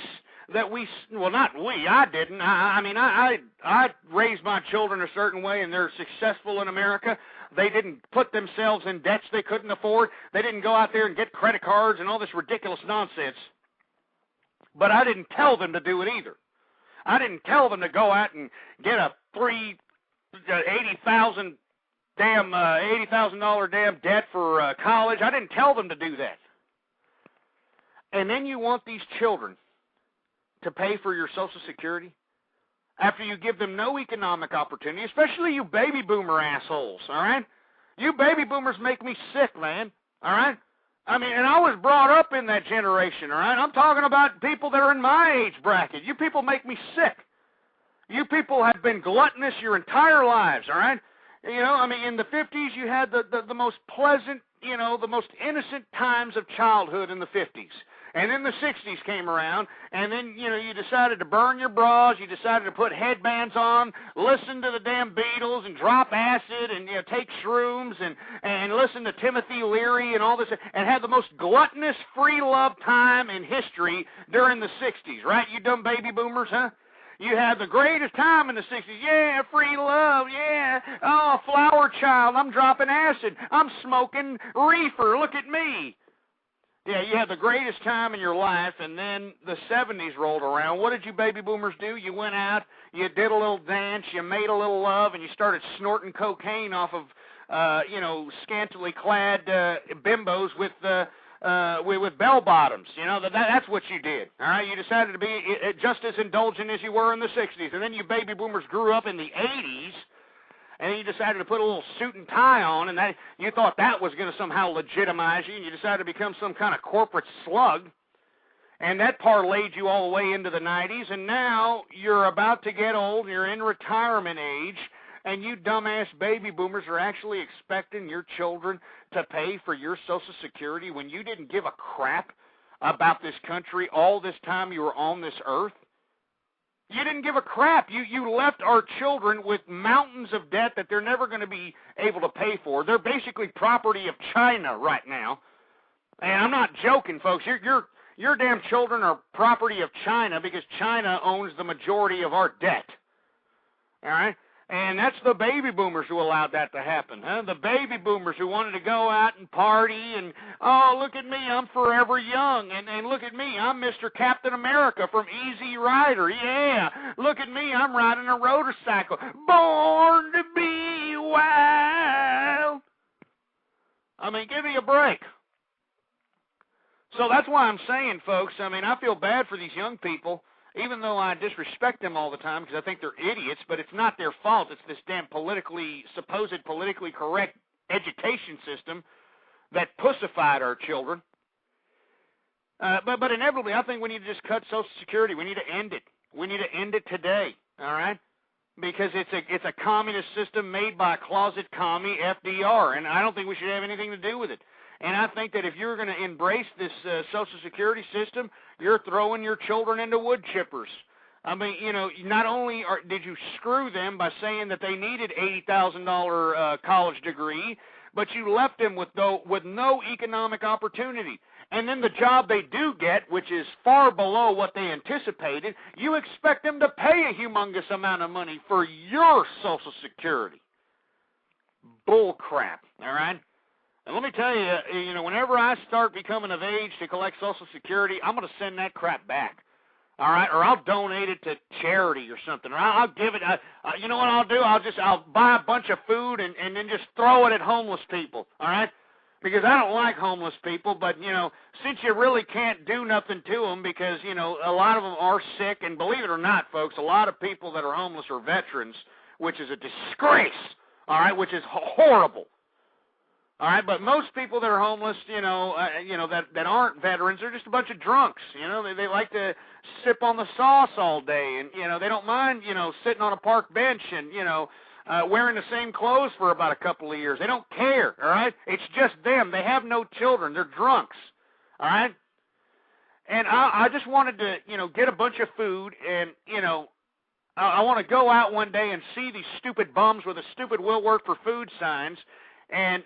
that I didn't. I raised my children a certain way, and they're successful in America. They didn't put themselves in debts they couldn't afford. They didn't go out there and get credit cards and all this ridiculous nonsense. But I didn't tell them to do it either. I didn't tell them to go out and get a $80,000 damn debt for college. I didn't tell them to do that. And then you want these children to pay for your Social Security after you give them no economic opportunity, especially you baby boomer assholes, all right? You baby boomers make me sick, man, all right? I mean, and I was brought up in that generation, all right? I'm talking about people that are in my age bracket. You people make me sick. You people have been gluttonous your entire lives, all right? In the 50s, you had the most pleasant, the most innocent times of childhood in the 50s. And then the 60s came around, and then, you decided to burn your bras, you decided to put headbands on, listen to the damn Beatles, and drop acid, and, take shrooms, and listen to Timothy Leary and all this, and had the most gluttonous free love time in history during the 60s, right, you dumb baby boomers, huh? You had the greatest time in the 60s. Yeah, free love, yeah. Oh, flower child, I'm dropping acid. I'm smoking reefer, look at me. Yeah, you had the greatest time in your life, and then the 70s rolled around. What did you baby boomers do? You went out, you did a little dance, you made a little love, and you started snorting cocaine off of, scantily clad bimbos with bell bottoms. That's what you did. All right, you decided to be just as indulgent as you were in the 60s, and then you baby boomers grew up in the 80s. And then you decided to put a little suit and tie on, and you thought that was going to somehow legitimize you, and you decided to become some kind of corporate slug. And that parlayed you all the way into the 90s, and now you're about to get old, and you're in retirement age, and you dumbass baby boomers are actually expecting your children to pay for your Social Security when you didn't give a crap about this country all this time you were on this earth. You didn't give a crap. You left our children with mountains of debt that they're never going to be able to pay for. They're basically property of China right now. And I'm not joking, folks. Your damn children are property of China because China owns the majority of our debt. All right? And that's the baby boomers who allowed that to happen, huh? The baby boomers who wanted to go out and party and, oh, look at me, I'm forever young. And look at me, I'm Mr. Captain America from Easy Rider. Yeah, look at me, I'm riding a motorcycle. Born to be wild. I mean, give me a break. So that's why I'm saying, folks, I mean, I feel bad for these young people, even though I disrespect them all the time because I think they're idiots, but it's not their fault. It's this damn supposed politically correct education system that pussified our children. But inevitably, I think we need to just cut Social Security. We need to end it. We need to end it today, all right? Because it's a communist system made by a closet commie, FDR, and I don't think we should have anything to do with it. And I think that if you're going to embrace this Social Security system, you're throwing your children into wood chippers. I mean, you know, not only did you screw them by saying that they needed $80,000 college degree, but you left them with no economic opportunity. And then the job they do get, which is far below what they anticipated, you expect them to pay a humongous amount of money for your Social Security. Bull crap, all right? And let me tell you, you know, whenever I start becoming of age to collect Social Security, I'm going to send that crap back, all right? Or I'll donate it to charity or something. Or I'll give it, you know what I'll do? I'll buy a bunch of food and then just throw it at homeless people, all right? Because I don't like homeless people, but, you know, since you really can't do nothing to them because, you know, a lot of them are sick, and believe it or not, folks, a lot of people that are homeless are veterans, which is a disgrace, all right, which is horrible. All right, but most people that are homeless, you know, that aren't veterans, are just a bunch of drunks. You know, they like to sip on the sauce all day, and you know, they don't mind, you know, sitting on a park bench and you know, wearing the same clothes for about a couple of years. They don't care. All right, it's just them. They have no children. They're drunks. All right, and I just wanted to, you know, get a bunch of food, and you know, I want to go out one day and see these stupid bums with a stupid "will work for food" signs. And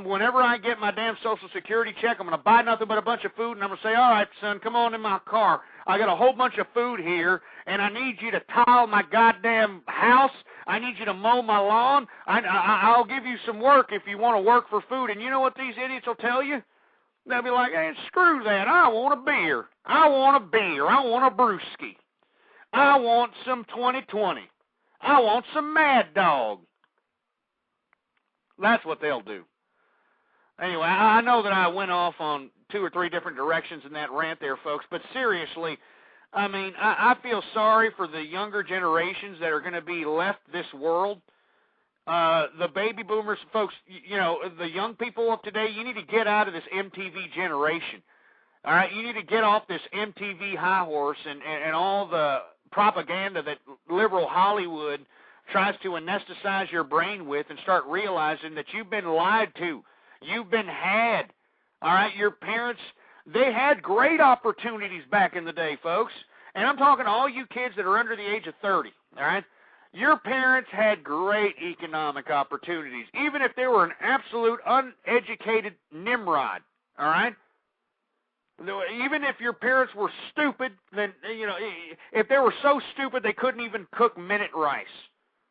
whenever I get my damn Social Security check, I'm gonna buy nothing but a bunch of food, and I'm gonna say, all right, son, come on in my car. I got a whole bunch of food here, and I need you to tile my goddamn house. I need you to mow my lawn. I'll give you some work if you want to work for food. And you know what these idiots will tell you? They'll be like, hey, screw that. I want a beer. I want a beer. I want a brewski. I want some 2020. I want some Mad Dog. That's what they'll do. Anyway, I know that I went off on 2 or 3 different directions in that rant there, folks, but seriously, I mean, I feel sorry for the younger generations that are going to be left this world. The baby boomers, folks, you know, the young people of today, you need to get out of this MTV generation. All right, you need to get off this MTV high horse and all the propaganda that liberal Hollywood tries to anesthetize your brain with and start realizing that you've been lied to. You've been had. All right, your parents, they had great opportunities back in the day, folks. And I'm talking to all you kids that are under the age of 30, all right? Your parents had great economic opportunities, even if they were an absolute uneducated Nimrod, all right? Even if your parents were stupid, then, you know, if they were so stupid they couldn't even cook minute rice.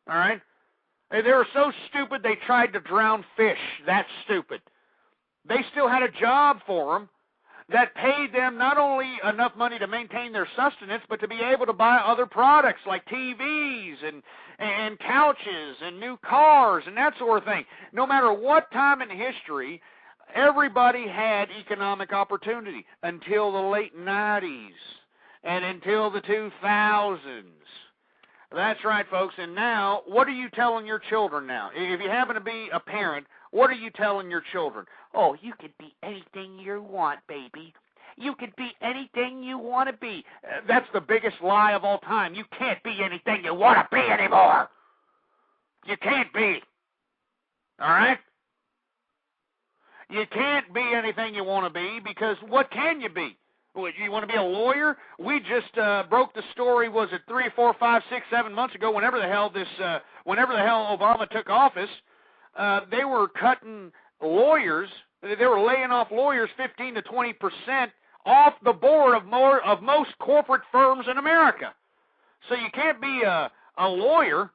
All right? They were so stupid they tried to drown fish. That's stupid. They still had a job for them that paid them not only enough money to maintain their sustenance, but to be able to buy other products like TVs and couches and new cars and that sort of thing. No matter what time in history, everybody had economic opportunity until the late 90s and until the 2000s. That's right, folks. And now, what are you telling your children now? If you happen to be a parent, what are you telling your children? Oh, you could be anything you want, baby. You could be anything you want to be. That's the biggest lie of all time. You can't be anything you want to be anymore. You can't be. All right? You can't be anything you want to be because what can you be? You want to be a lawyer? We just broke the story, was it 3, 4, 5, 6, 7 months ago, whenever the hell Obama took office, they were cutting lawyers, they were laying off lawyers 15 to 20% off the board of most corporate firms in America. So you can't be a lawyer,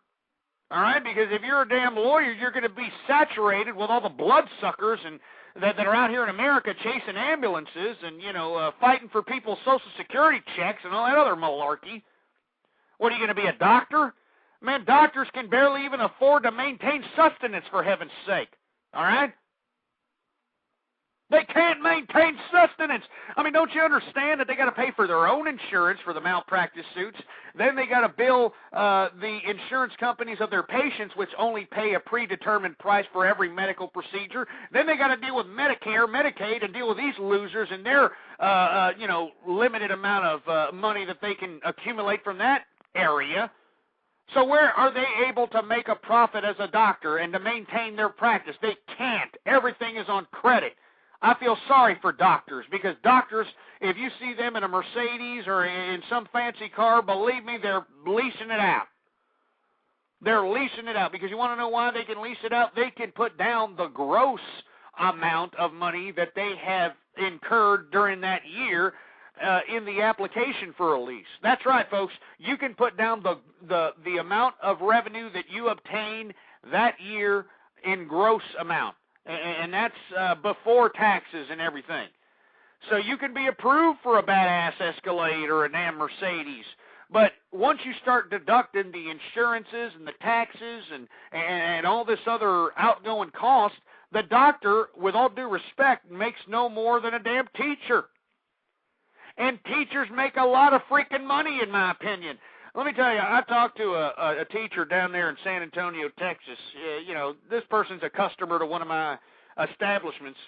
all right, because if you're a damn lawyer, you're going to be saturated with all the bloodsuckers and that are out here in America chasing ambulances and, you know, fighting for people's Social Security checks and all that other malarkey. What, are you going to be a doctor? Man, doctors can barely even afford to maintain sustenance, for heaven's sake. All right? They can't maintain sustenance. I mean, don't you understand that they got to pay for their own insurance for the malpractice suits? Then they got to bill the insurance companies of their patients, which only pay a predetermined price for every medical procedure. Then they got to deal with Medicare, Medicaid, and deal with these losers and their, limited amount of money that they can accumulate from that area. So where are they able to make a profit as a doctor and to maintain their practice? They can't. Everything is on credit. I feel sorry for doctors, because doctors, if you see them in a Mercedes or in some fancy car, believe me, they're leasing it out. They're leasing it out, because you want to know why they can lease it out? They can put down the gross amount of money that they have incurred during that year in the application for a lease. That's right, folks. You can put down the amount of revenue that you obtain that year in gross amount. And that's before taxes and everything. So you can be approved for a badass Escalade or a damn Mercedes. But once you start deducting the insurances and the taxes and all this other outgoing cost, the doctor, with all due respect, makes no more than a damn teacher. And teachers make a lot of freaking money, in my opinion. Let me tell you, I talked to a teacher down there in San Antonio, Texas. This person's a customer to one of my establishments.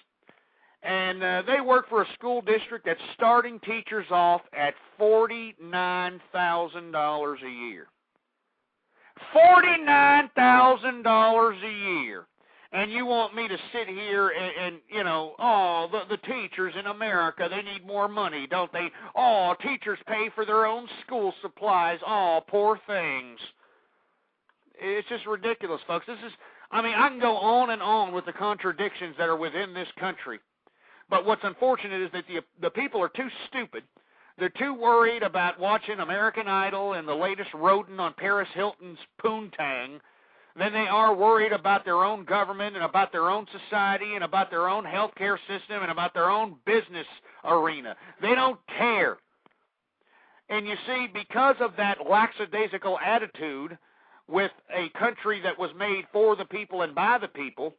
And they work for a school district that's starting teachers off at $49,000 a year. $49,000 a year. And you want me to sit here and the teachers in America, they need more money, don't they? Oh, teachers pay for their own school supplies. Oh, poor things. It's just ridiculous, folks. I can go on and on with the contradictions that are within this country. But what's unfortunate is that the people are too stupid. They're too worried about watching American Idol and the latest rodent on Paris Hilton's poontang than they are worried about their own government and about their own society and about their own healthcare system and about their own business arena. They don't care. And you see, because of that lackadaisical attitude with a country that was made for the people and by the people,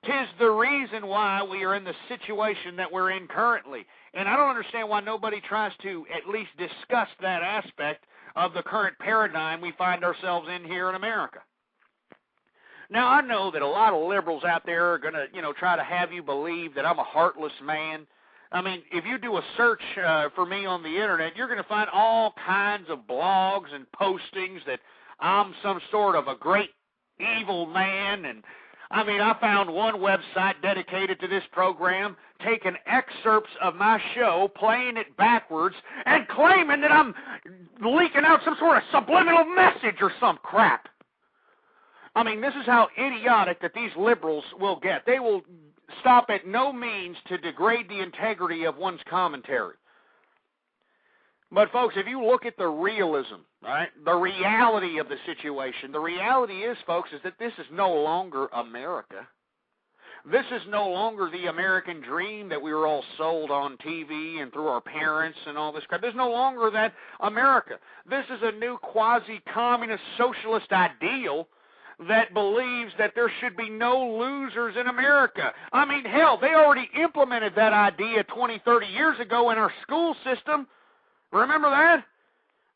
'tis the reason why we are in the situation that we're in currently. And I don't understand why nobody tries to at least discuss that aspect of the current paradigm we find ourselves in here in America. Now, I know that a lot of liberals out there are going to, try to have you believe that I'm a heartless man. I mean, if you do a search for me on the Internet, you're going to find all kinds of blogs and postings that I'm some sort of a great evil man. And, I found one website dedicated to this program taking excerpts of my show, playing it backwards, and claiming that I'm leaking out some sort of subliminal message or some crap. This is how idiotic that these liberals will get. They will stop at no means to degrade the integrity of one's commentary. But, folks, if you look at the realism, right, the reality of the situation, the reality is, folks, is that this is no longer America. This is no longer the American dream that we were all sold on TV and through our parents and all this crap. There's no longer that America. This is a new quasi-communist socialist ideal that believes that there should be no losers in America. Hell, they already implemented that idea 20, 30 years ago in our school system. Remember that?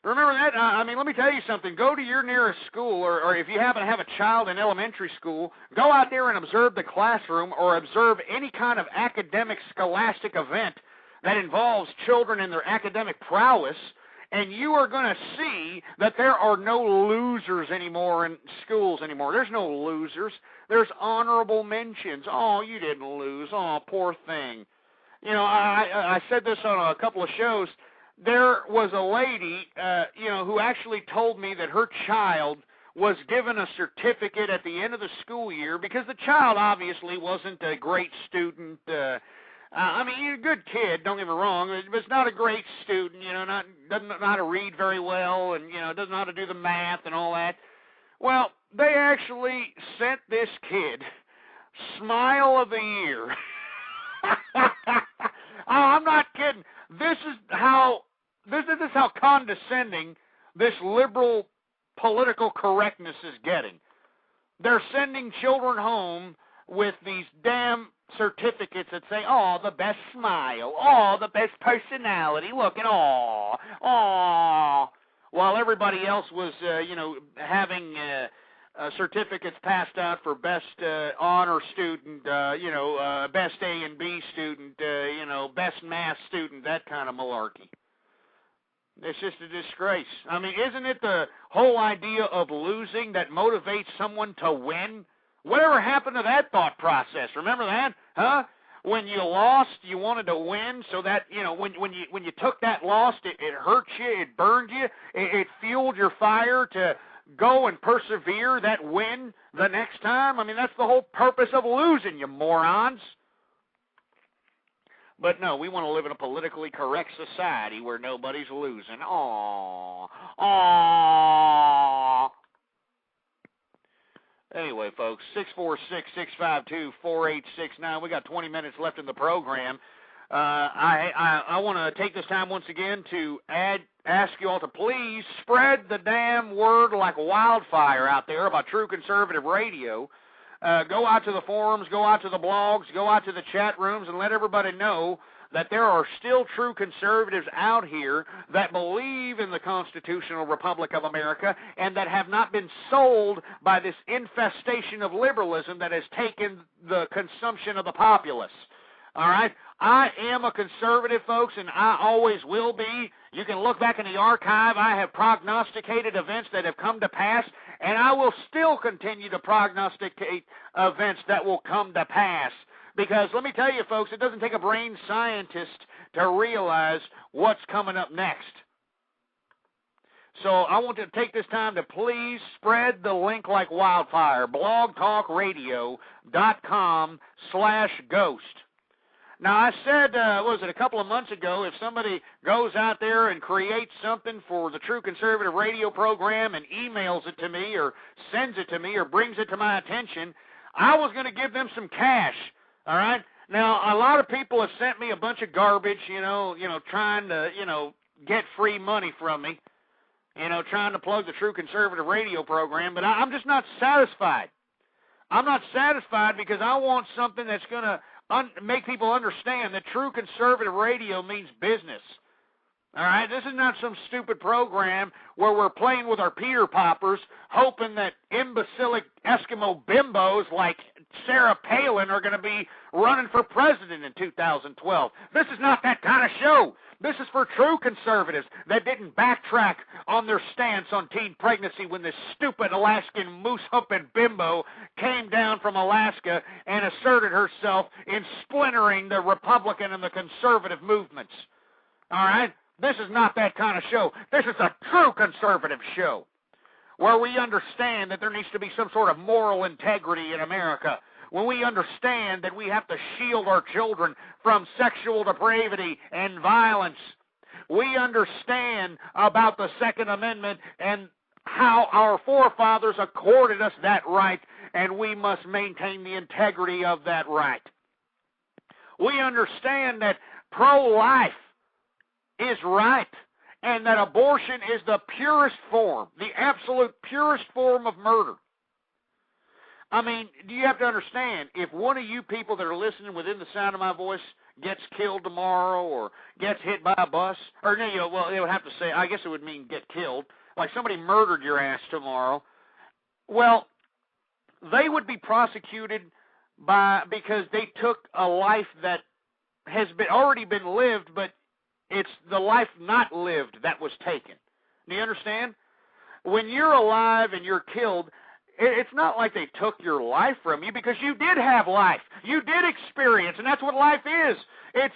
Let me tell you something. Go to your nearest school, or if you happen to have a child in elementary school, go out there and observe the classroom or observe any kind of academic scholastic event that involves children and their academic prowess, and you are going to see that there are no losers anymore in schools anymore. There's no losers. There's honorable mentions. Oh, you didn't lose. Oh, poor thing. I said this on a couple of shows. There was a lady, who actually told me that her child was given a certificate at the end of the school year because the child obviously wasn't a great student. You're a good kid, don't get me wrong, but it's not a great student, doesn't know how to read very well and, doesn't know how to do the math and all that. Well, they actually sent this kid Smile of the Year. I'm not kidding. This is how condescending this liberal political correctness is getting. They're sending children home with these damn certificates that say, oh, the best smile, oh, the best personality, look at all, oh, while everybody else was, having certificates passed out for best honor student, best A and B student, best math student, that kind of malarkey. It's just a disgrace. I mean, isn't it the whole idea of losing that motivates someone to win? Whatever happened to that thought process? Remember that? Huh? When you lost, you wanted to win, so that, when you took that loss, it hurt you, it burned you, it fueled your fire to go and persevere that win the next time. I mean, that's the whole purpose of losing, you morons. But no, we want to live in a politically correct society where nobody's losing. Aww. Aww. Anyway, folks, 646-652-4869. We got 20 minutes left in the program. I want to take this time once again to ask you all to please spread the damn word like wildfire out there about True Conservative Radio. Go out to the forums, go out to the blogs, go out to the chat rooms, and let everybody know that there are still true conservatives out here that believe in the constitutional republic of America and that have not been sold by this infestation of liberalism that has taken the consumption of the populace. All right? I am a conservative, folks, and I always will be. You can look back in the archive. I have prognosticated events that have come to pass, and I will still continue to prognosticate events that will come to pass. Because let me tell you, folks, it doesn't take a brain scientist to realize what's coming up next. So I want to take this time to please spread the link like wildfire, blogtalkradio.com/ghost. Now, I said, a couple of months ago, if somebody goes out there and creates something for the True Conservative Radio program and emails it to me or sends it to me or brings it to my attention, I was going to give them some cash, all right? Now, a lot of people have sent me a bunch of garbage, trying to, get free money from me, trying to plug the True Conservative Radio program, but I'm just not satisfied. I'm not satisfied because I want something that's going to make people understand that True Conservative Radio means business. All right? This is not some stupid program where we're playing with our Peter Poppers, hoping that imbecilic Eskimo bimbos like Sarah Palin are going to be running for president in 2012. This is not that kind of show. This is for true conservatives that didn't backtrack on their stance on teen pregnancy when this stupid Alaskan moose-humping bimbo came down from Alaska and asserted herself in splintering the Republican and the conservative movements. All right? This is not that kind of show. This is a true conservative show where we understand that there needs to be some sort of moral integrity in America, when we understand that we have to shield our children from sexual depravity and violence. We understand about the Second Amendment and how our forefathers accorded us that right, and we must maintain the integrity of that right. We understand that pro-life is right, and that abortion is the purest form, the absolute purest form of murder. I mean, do you have to understand, if one of you people that are listening within the sound of my voice gets killed tomorrow or gets hit by a bus, or well, they would have to say, I guess it would mean get killed, like somebody murdered your ass tomorrow, well, they would be prosecuted because they took a life that has already been lived, but it's the life not lived that was taken. Do you understand? When you're alive and you're killed, it's not like they took your life from you, because you did have life. You did experience, and that's what life is. It's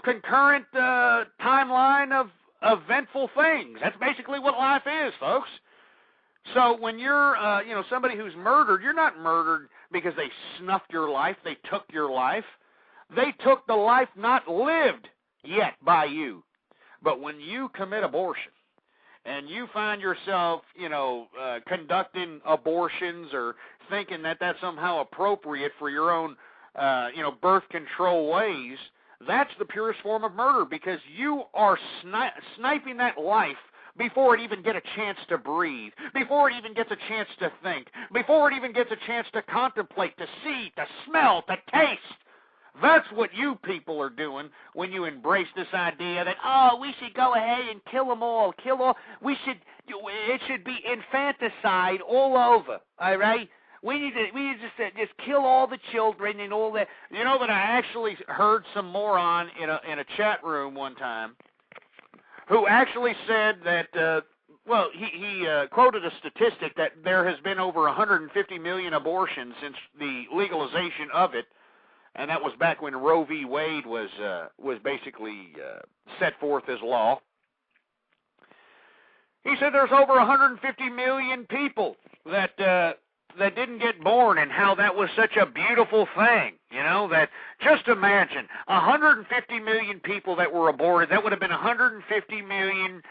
concurrent timeline of eventful things. That's basically what life is, folks. So when you're somebody who's murdered, you're not murdered because they snuffed your life. They took your life. They took the life not lived yet by you. But when you commit abortion, and you find yourself, conducting abortions or thinking that that's somehow appropriate for your own, birth control ways, that's the purest form of murder, because you are sniping that life before it even gets a chance to breathe, before it even gets a chance to think, before it even gets a chance to contemplate, to see, to smell, to taste. That's what you people are doing when you embrace this idea that, oh, we should go ahead and kill them all, it should be infanticide all over, all right? We need to just kill all the children and all that. You know that I actually heard some moron in a chat room one time who actually said that, he quoted a statistic that there has been over 150 million abortions since the legalization of it, and that was back when Roe v. Wade was basically set forth as law. He said there's over 150 million people that didn't get born, and how that was such a beautiful thing, that just imagine 150 million people that were aborted. That would have been 150 million,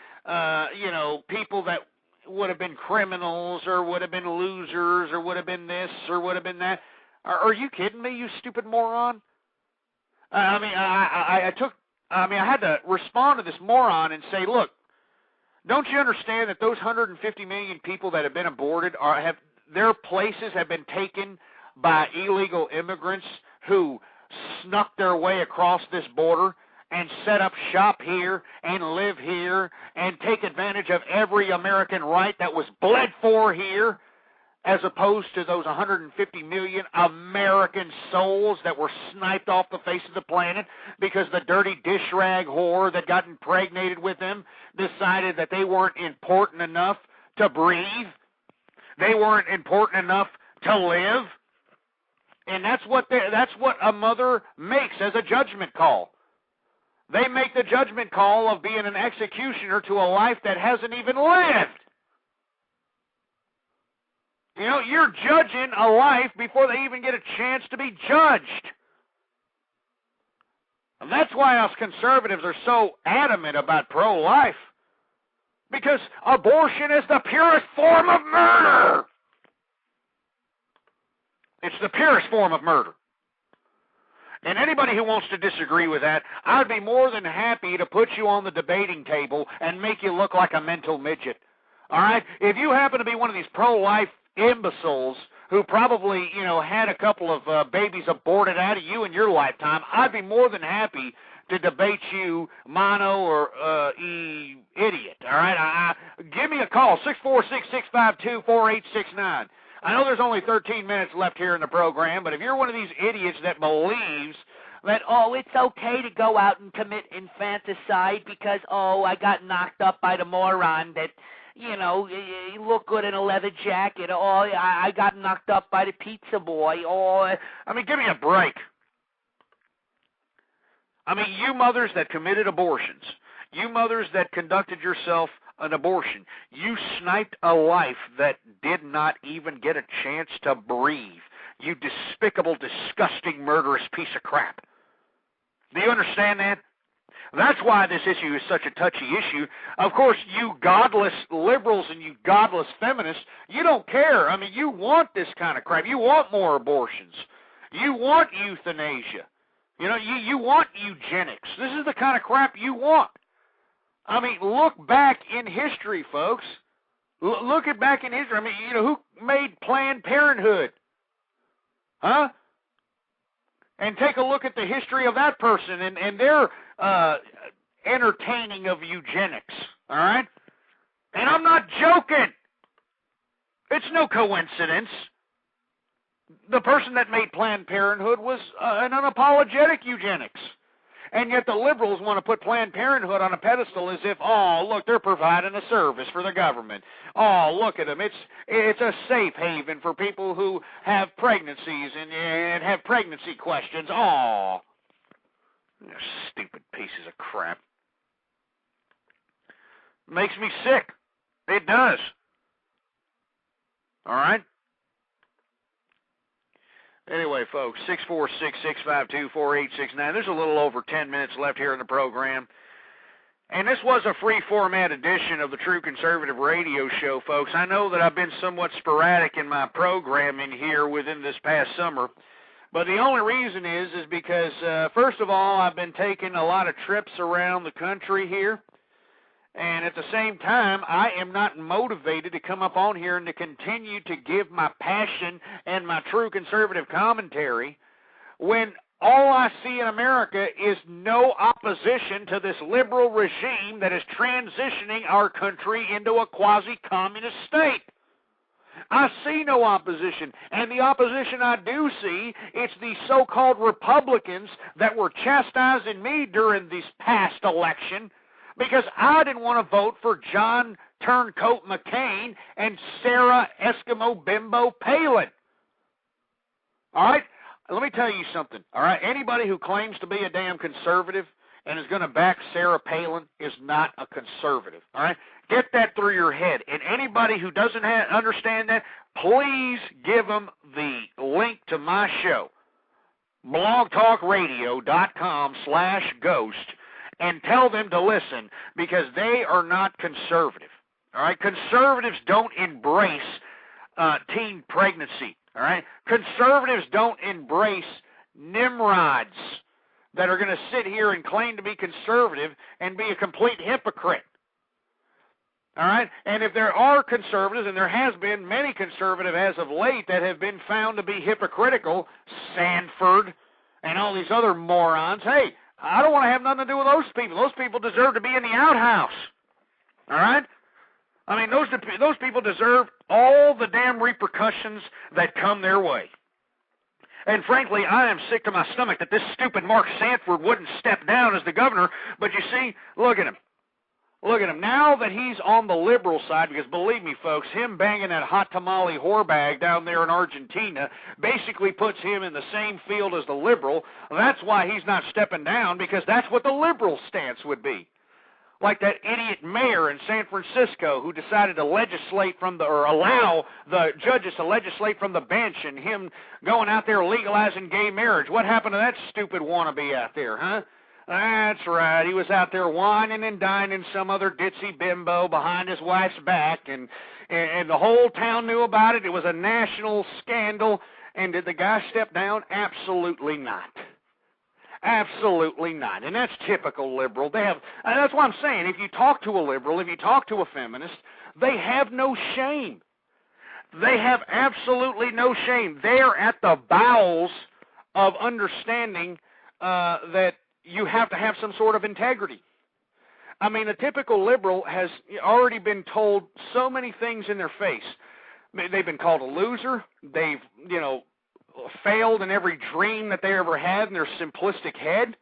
people that would have been criminals or would have been losers or would have been this or would have been that. Are you kidding me, you stupid moron? I had to respond to this moron and say, look, don't you understand that those 150 million people that have been aborted their places have been taken by illegal immigrants who snuck their way across this border and set up shop here and live here and take advantage of every American right that was bled for here, as opposed to those 150 million American souls that were sniped off the face of the planet because the dirty dish rag whore that got impregnated with them decided that they weren't important enough to breathe. They weren't important enough to live. And that's what a mother makes as a judgment call. They make the judgment call of being an executioner to a life that hasn't even lived. You're judging a life before they even get a chance to be judged. And that's why us conservatives are so adamant about pro-life. Because abortion is the purest form of murder. It's the purest form of murder. And anybody who wants to disagree with that, I'd be more than happy to put you on the debating table and make you look like a mental midget. All right? If you happen to be one of these pro-life imbeciles who probably, had a couple of babies aborted out of you in your lifetime, I'd be more than happy to debate you, mono or idiot. All right? Give me a call, 646-652-4869. I know there's only 13 minutes left here in the program, but if you're one of these idiots that believes that, it's okay to go out and commit infanticide because, I got knocked up by the moron that, you look good in a leather jacket, I got knocked up by the pizza boy, give me a break. You mothers that committed abortions, you mothers that conducted yourself an abortion, you sniped a life that did not even get a chance to breathe. You despicable, disgusting, murderous piece of crap. Do you understand that? That's why this issue is such a touchy issue. Of course, you godless liberals and you godless feminists, you don't care. You want this kind of crap. You want more abortions. You want euthanasia. You want eugenics. This is the kind of crap you want. Look back in history, folks. Look back in history. Who made Planned Parenthood? Huh? And take a look at the history of that person and their entertaining of eugenics. All right? And I'm not joking. It's no coincidence. The person that made Planned Parenthood was an unapologetic eugenics. And yet the liberals want to put Planned Parenthood on a pedestal as if, look, they're providing a service for the government. Look at them. It's a safe haven for people who have pregnancies and have pregnancy questions. Stupid pieces of crap. Makes me sick. It does. All right? Anyway, folks, 646-652-4869. There's a little over 10 minutes left here in the program. And this was a free format edition of the True Conservative Radio Show, folks. I know that I've been somewhat sporadic in my programming here within this past summer. But the only reason is because, first of all, I've been taking a lot of trips around the country here. And at the same time, I am not motivated to come up on here and to continue to give my passion and my true conservative commentary when all I see in America is no opposition to this liberal regime that is transitioning our country into a quasi-communist state. I see no opposition, and the opposition I do see, it's the so-called Republicans that were chastising me during this past election because I didn't want to vote for John Turncoat McCain and Sarah Eskimo Bimbo Palin. All right? Let me tell you something, all right? Anybody who claims to be a damn conservative and is going to back Sarah Palin is not a conservative, all right? Get that through your head. And anybody who doesn't understand that, please give them the link to my show, blogtalkradio.com/ghost, and tell them to listen because they are not conservative, all right? Conservatives don't embrace teen pregnancy. All right? Conservatives don't embrace Nimrods that are going to sit here and claim to be conservative and be a complete hypocrite. All right? And if there are conservatives, and there has been many conservatives as of late that have been found to be hypocritical, Sanford and all these other morons, hey, I don't want to have nothing to do with those people. Those people deserve to be in the outhouse. All right? I mean, those people deserve all the damn repercussions that come their way. And frankly, I am sick to my stomach that this stupid Mark Sanford wouldn't step down as the governor. But you see, look at him. Look at him. Now that he's on the liberal side, because believe me, folks, him banging that hot tamale whore bag down there in Argentina basically puts him in the same field as the liberal. That's why he's not stepping down, because that's what the liberal stance would be. Like that idiot mayor in San Francisco who decided to legislate or allow the judges to legislate from the bench, and him going out there legalizing gay marriage. What happened to that stupid wannabe out there, huh? That's right. He was out there whining and dining some other ditzy bimbo behind his wife's back, and the whole town knew about it. It was a national scandal. And did the guy step down? Absolutely not. Absolutely not. And that's typical liberal. That's what I'm saying. If you talk to a liberal, if you talk to a feminist, they have no shame. They have absolutely no shame. They're at the bowels of understanding that you have to have some sort of integrity. I mean, a typical liberal has already been told so many things in their face. They've been called a loser. They've, failed in every dream that they ever had in their simplistic head.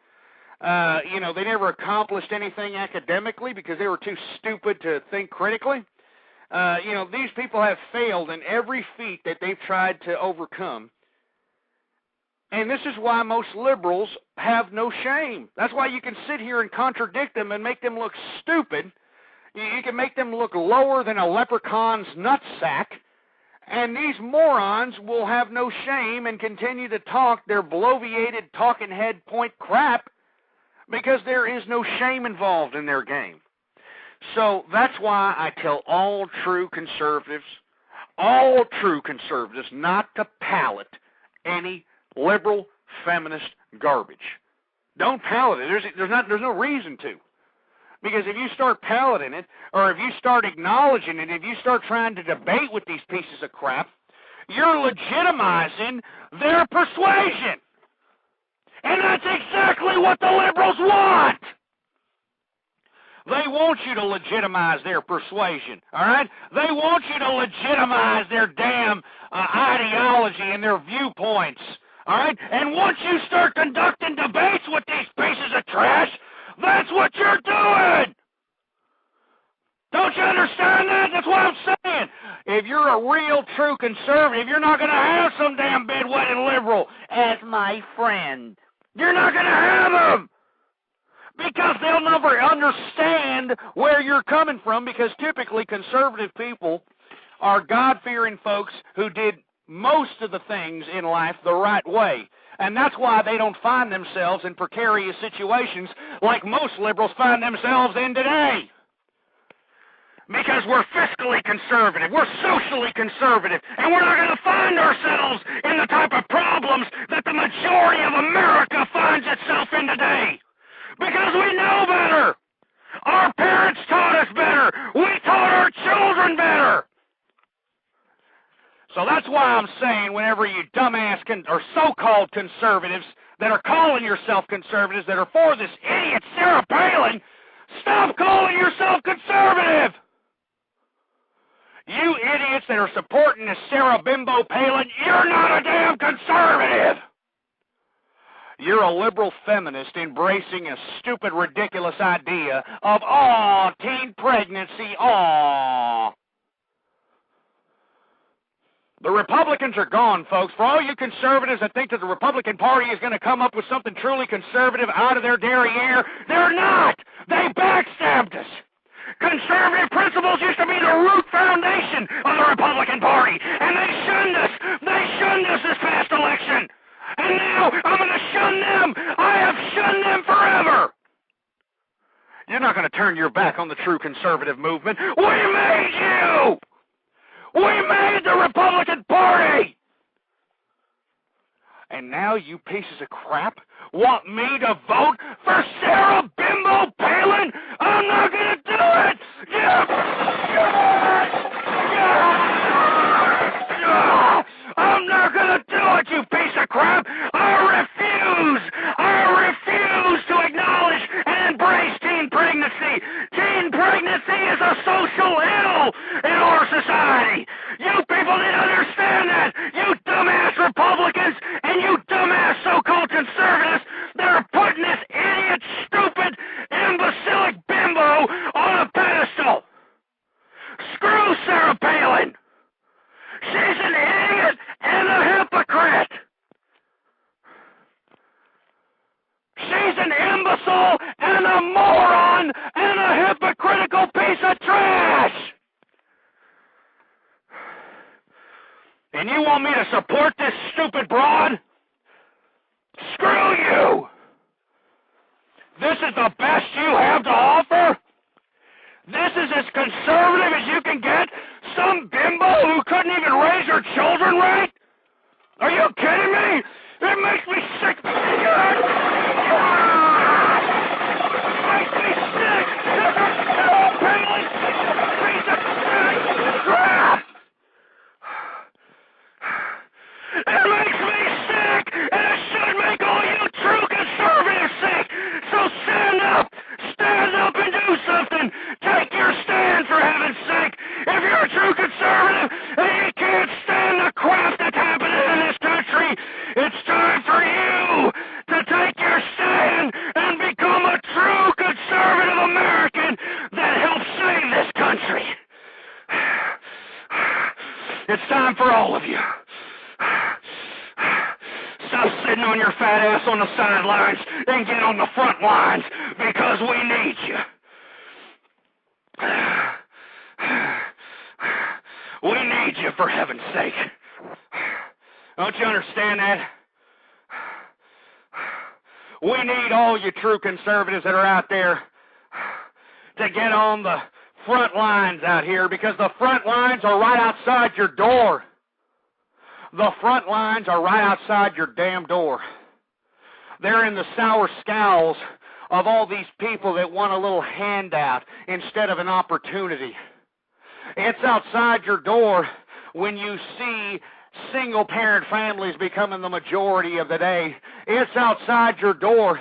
They never accomplished anything academically because they were too stupid to think critically. These people have failed in every feat that they've tried to overcome. And this is why most liberals have no shame. That's why you can sit here and contradict them and make them look stupid. You can make them look lower than a leprechaun's nutsack. And these morons will have no shame and continue to talk their bloviated talking head point crap because there is no shame involved in their game. So that's why I tell all true conservatives not to palate any liberal feminist garbage. Don't palate it. There's no reason to. Because if you start palating it, or if you start acknowledging it, if you start trying to debate with these pieces of crap, you're legitimizing their persuasion. And that's exactly what the liberals want. They want you to legitimize their persuasion, all right? They want you to legitimize their damn ideology and their viewpoints, all right? And once you start conducting debates with these pieces of trash, that's what you're doing. Don't you understand that? That's what I'm saying. If you're a real, true conservative, you're not going to have some damn bedwetted liberal as my friend. You're not going to have them. Because they'll never understand where you're coming from, because typically conservative people are God-fearing folks who did most of the things in life the right way. And that's why they don't find themselves in precarious situations like most liberals find themselves in today. Because we're fiscally conservative, we're socially conservative, and we're not going to find ourselves in the type of problems that the majority of America finds itself in today. Because we know better. Our parents taught us better. We taught our children better. So that's why I'm saying whenever you dumbass or so-called conservatives that are calling yourself conservatives that are for this idiot Sarah Palin, stop calling yourself conservative. You idiots that are supporting this Sarah Bimbo Palin, you're not a damn conservative. You're a liberal feminist embracing a stupid, ridiculous idea of, teen pregnancy, The Republicans are gone, folks. For all you conservatives that think that the Republican Party is going to come up with something truly conservative out of their derriere, they're not. They backstabbed us. Conservative principles used to be the root foundation of the Republican Party, and they shunned us. They shunned us this past election. And now I'm going to shun them. I have shunned them forever. You're not going to turn your back on the true conservative movement. We made you. We made the Republican Party! And now you pieces of crap want me to vote for Sarah Bimbo Palin? I'm not going to do it! I'm not going to do it, you piece of crap! I refuse to acknowledge and embrace teen pregnancy! Teen pregnancy is a social ill in our society! You people didn't understand that! You dumbass Republicans and you dumbass so-called conservatives that are putting this idiot, stupid, imbecilic bimbo on a pedestal! Screw Sarah Palin! She's an idiot and a hypocrite! She's an imbecile and a moron and a hypocritical piece of trash! And you want me to support this stupid broad? Screw you! This is the best you have to offer? This is as conservative as you can get? Some bimbo who couldn't even raise her children right? Are you kidding me? It makes me sick. It makes me sick. Piece of crap. It makes me sick, and it should make all you true conservatives sick. So stand up and do something. Take your stand, for heaven's sake. If you're a true conservative and you can't stand the crap that's happening in this country, it's time for you to take your stand and become a true conservative American that helps save this country. It's time for all of you. Stop sitting on your fat ass on the sidelines and get on the front lines because we need you. We need you, for heaven's sake. Don't you understand that? We need all you true conservatives that are out there to get on the front lines out here, because the front lines are right outside your door. The front lines are right outside your damn door. They're in the sour scowls of all these people that want a little handout instead of an opportunity. It's outside your door when you see single-parent families becoming the majority of the day. It's outside your door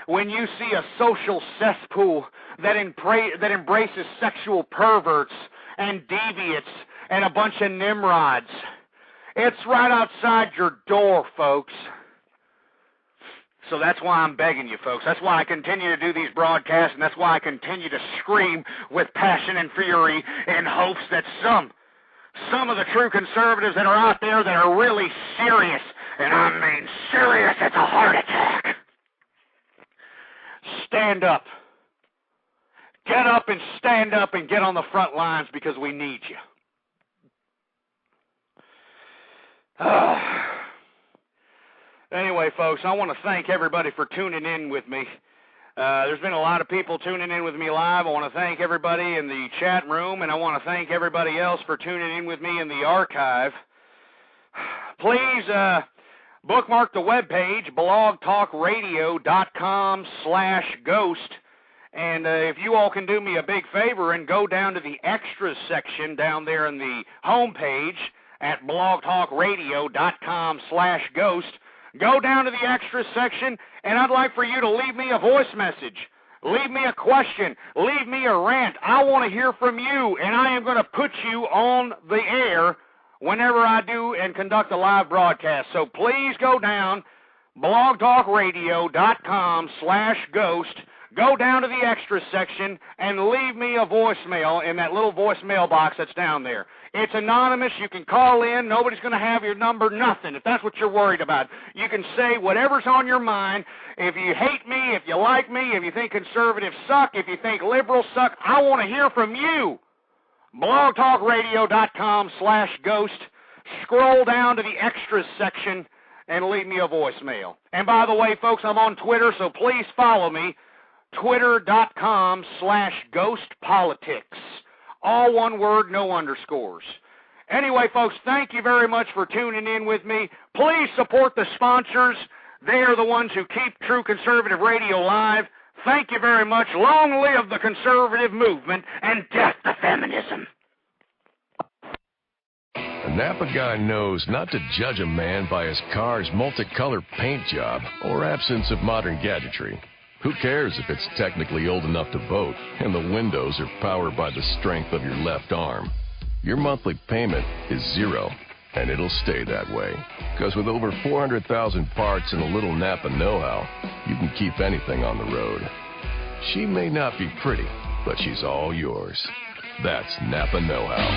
when you see a social cesspool that embraces sexual perverts and deviants and a bunch of Nimrods. It's right outside your door, folks. So that's why I'm begging you, folks. That's why I continue to do these broadcasts, and that's why I continue to scream with passion and fury in hopes that some of the true conservatives that are out there that are really serious, and I mean serious, it's a heart attack. Stand up. Get up and stand up and get on the front lines because we need you. Anyway, folks, I want to thank everybody for tuning in with me. There's been a lot of people tuning in with me live. I want to thank everybody in the chat room, and I want to thank everybody else for tuning in with me in the archive. Please bookmark the webpage, blogtalkradio.com/ghost, And if you all can do me a big favor and go down to the extras section down there in the home page at blogtalkradio.com/ghost, go down to the extras section, and I'd like for you to leave me a voice message. Leave me a question. Leave me a rant. I want to hear from you, and I am going to put you on the air whenever I do and conduct a live broadcast. So please go down, blogtalkradio.com/ghost. Go down to the extras section and leave me a voicemail in that little voicemail box that's down there. It's anonymous. You can call in. Nobody's going to have your number, nothing, if that's what you're worried about. You can say whatever's on your mind. If you hate me, if you like me, if you think conservatives suck, if you think liberals suck, I want to hear from you. blogtalkradio.com/ghost. Scroll down to the extras section and leave me a voicemail. And by the way, folks, I'm on Twitter, so please follow me. Twitter.com/ghostpolitics. All one word, no underscores. Anyway, folks, thank you very much for tuning in with me. Please support the sponsors. They are the ones who keep True Conservative Radio live. Thank you very much. Long live the conservative movement, and death to feminism. A Napa guy knows not to judge a man by his car's multicolored paint job or absence of modern gadgetry. Who cares if it's technically old enough to vote and the windows are powered by the strength of your left arm? Your monthly payment is zero, and it'll stay that way. Because with over 400,000 parts and a little Napa know-how, you can keep anything on the road. She may not be pretty, but she's all yours. That's Napa know-how.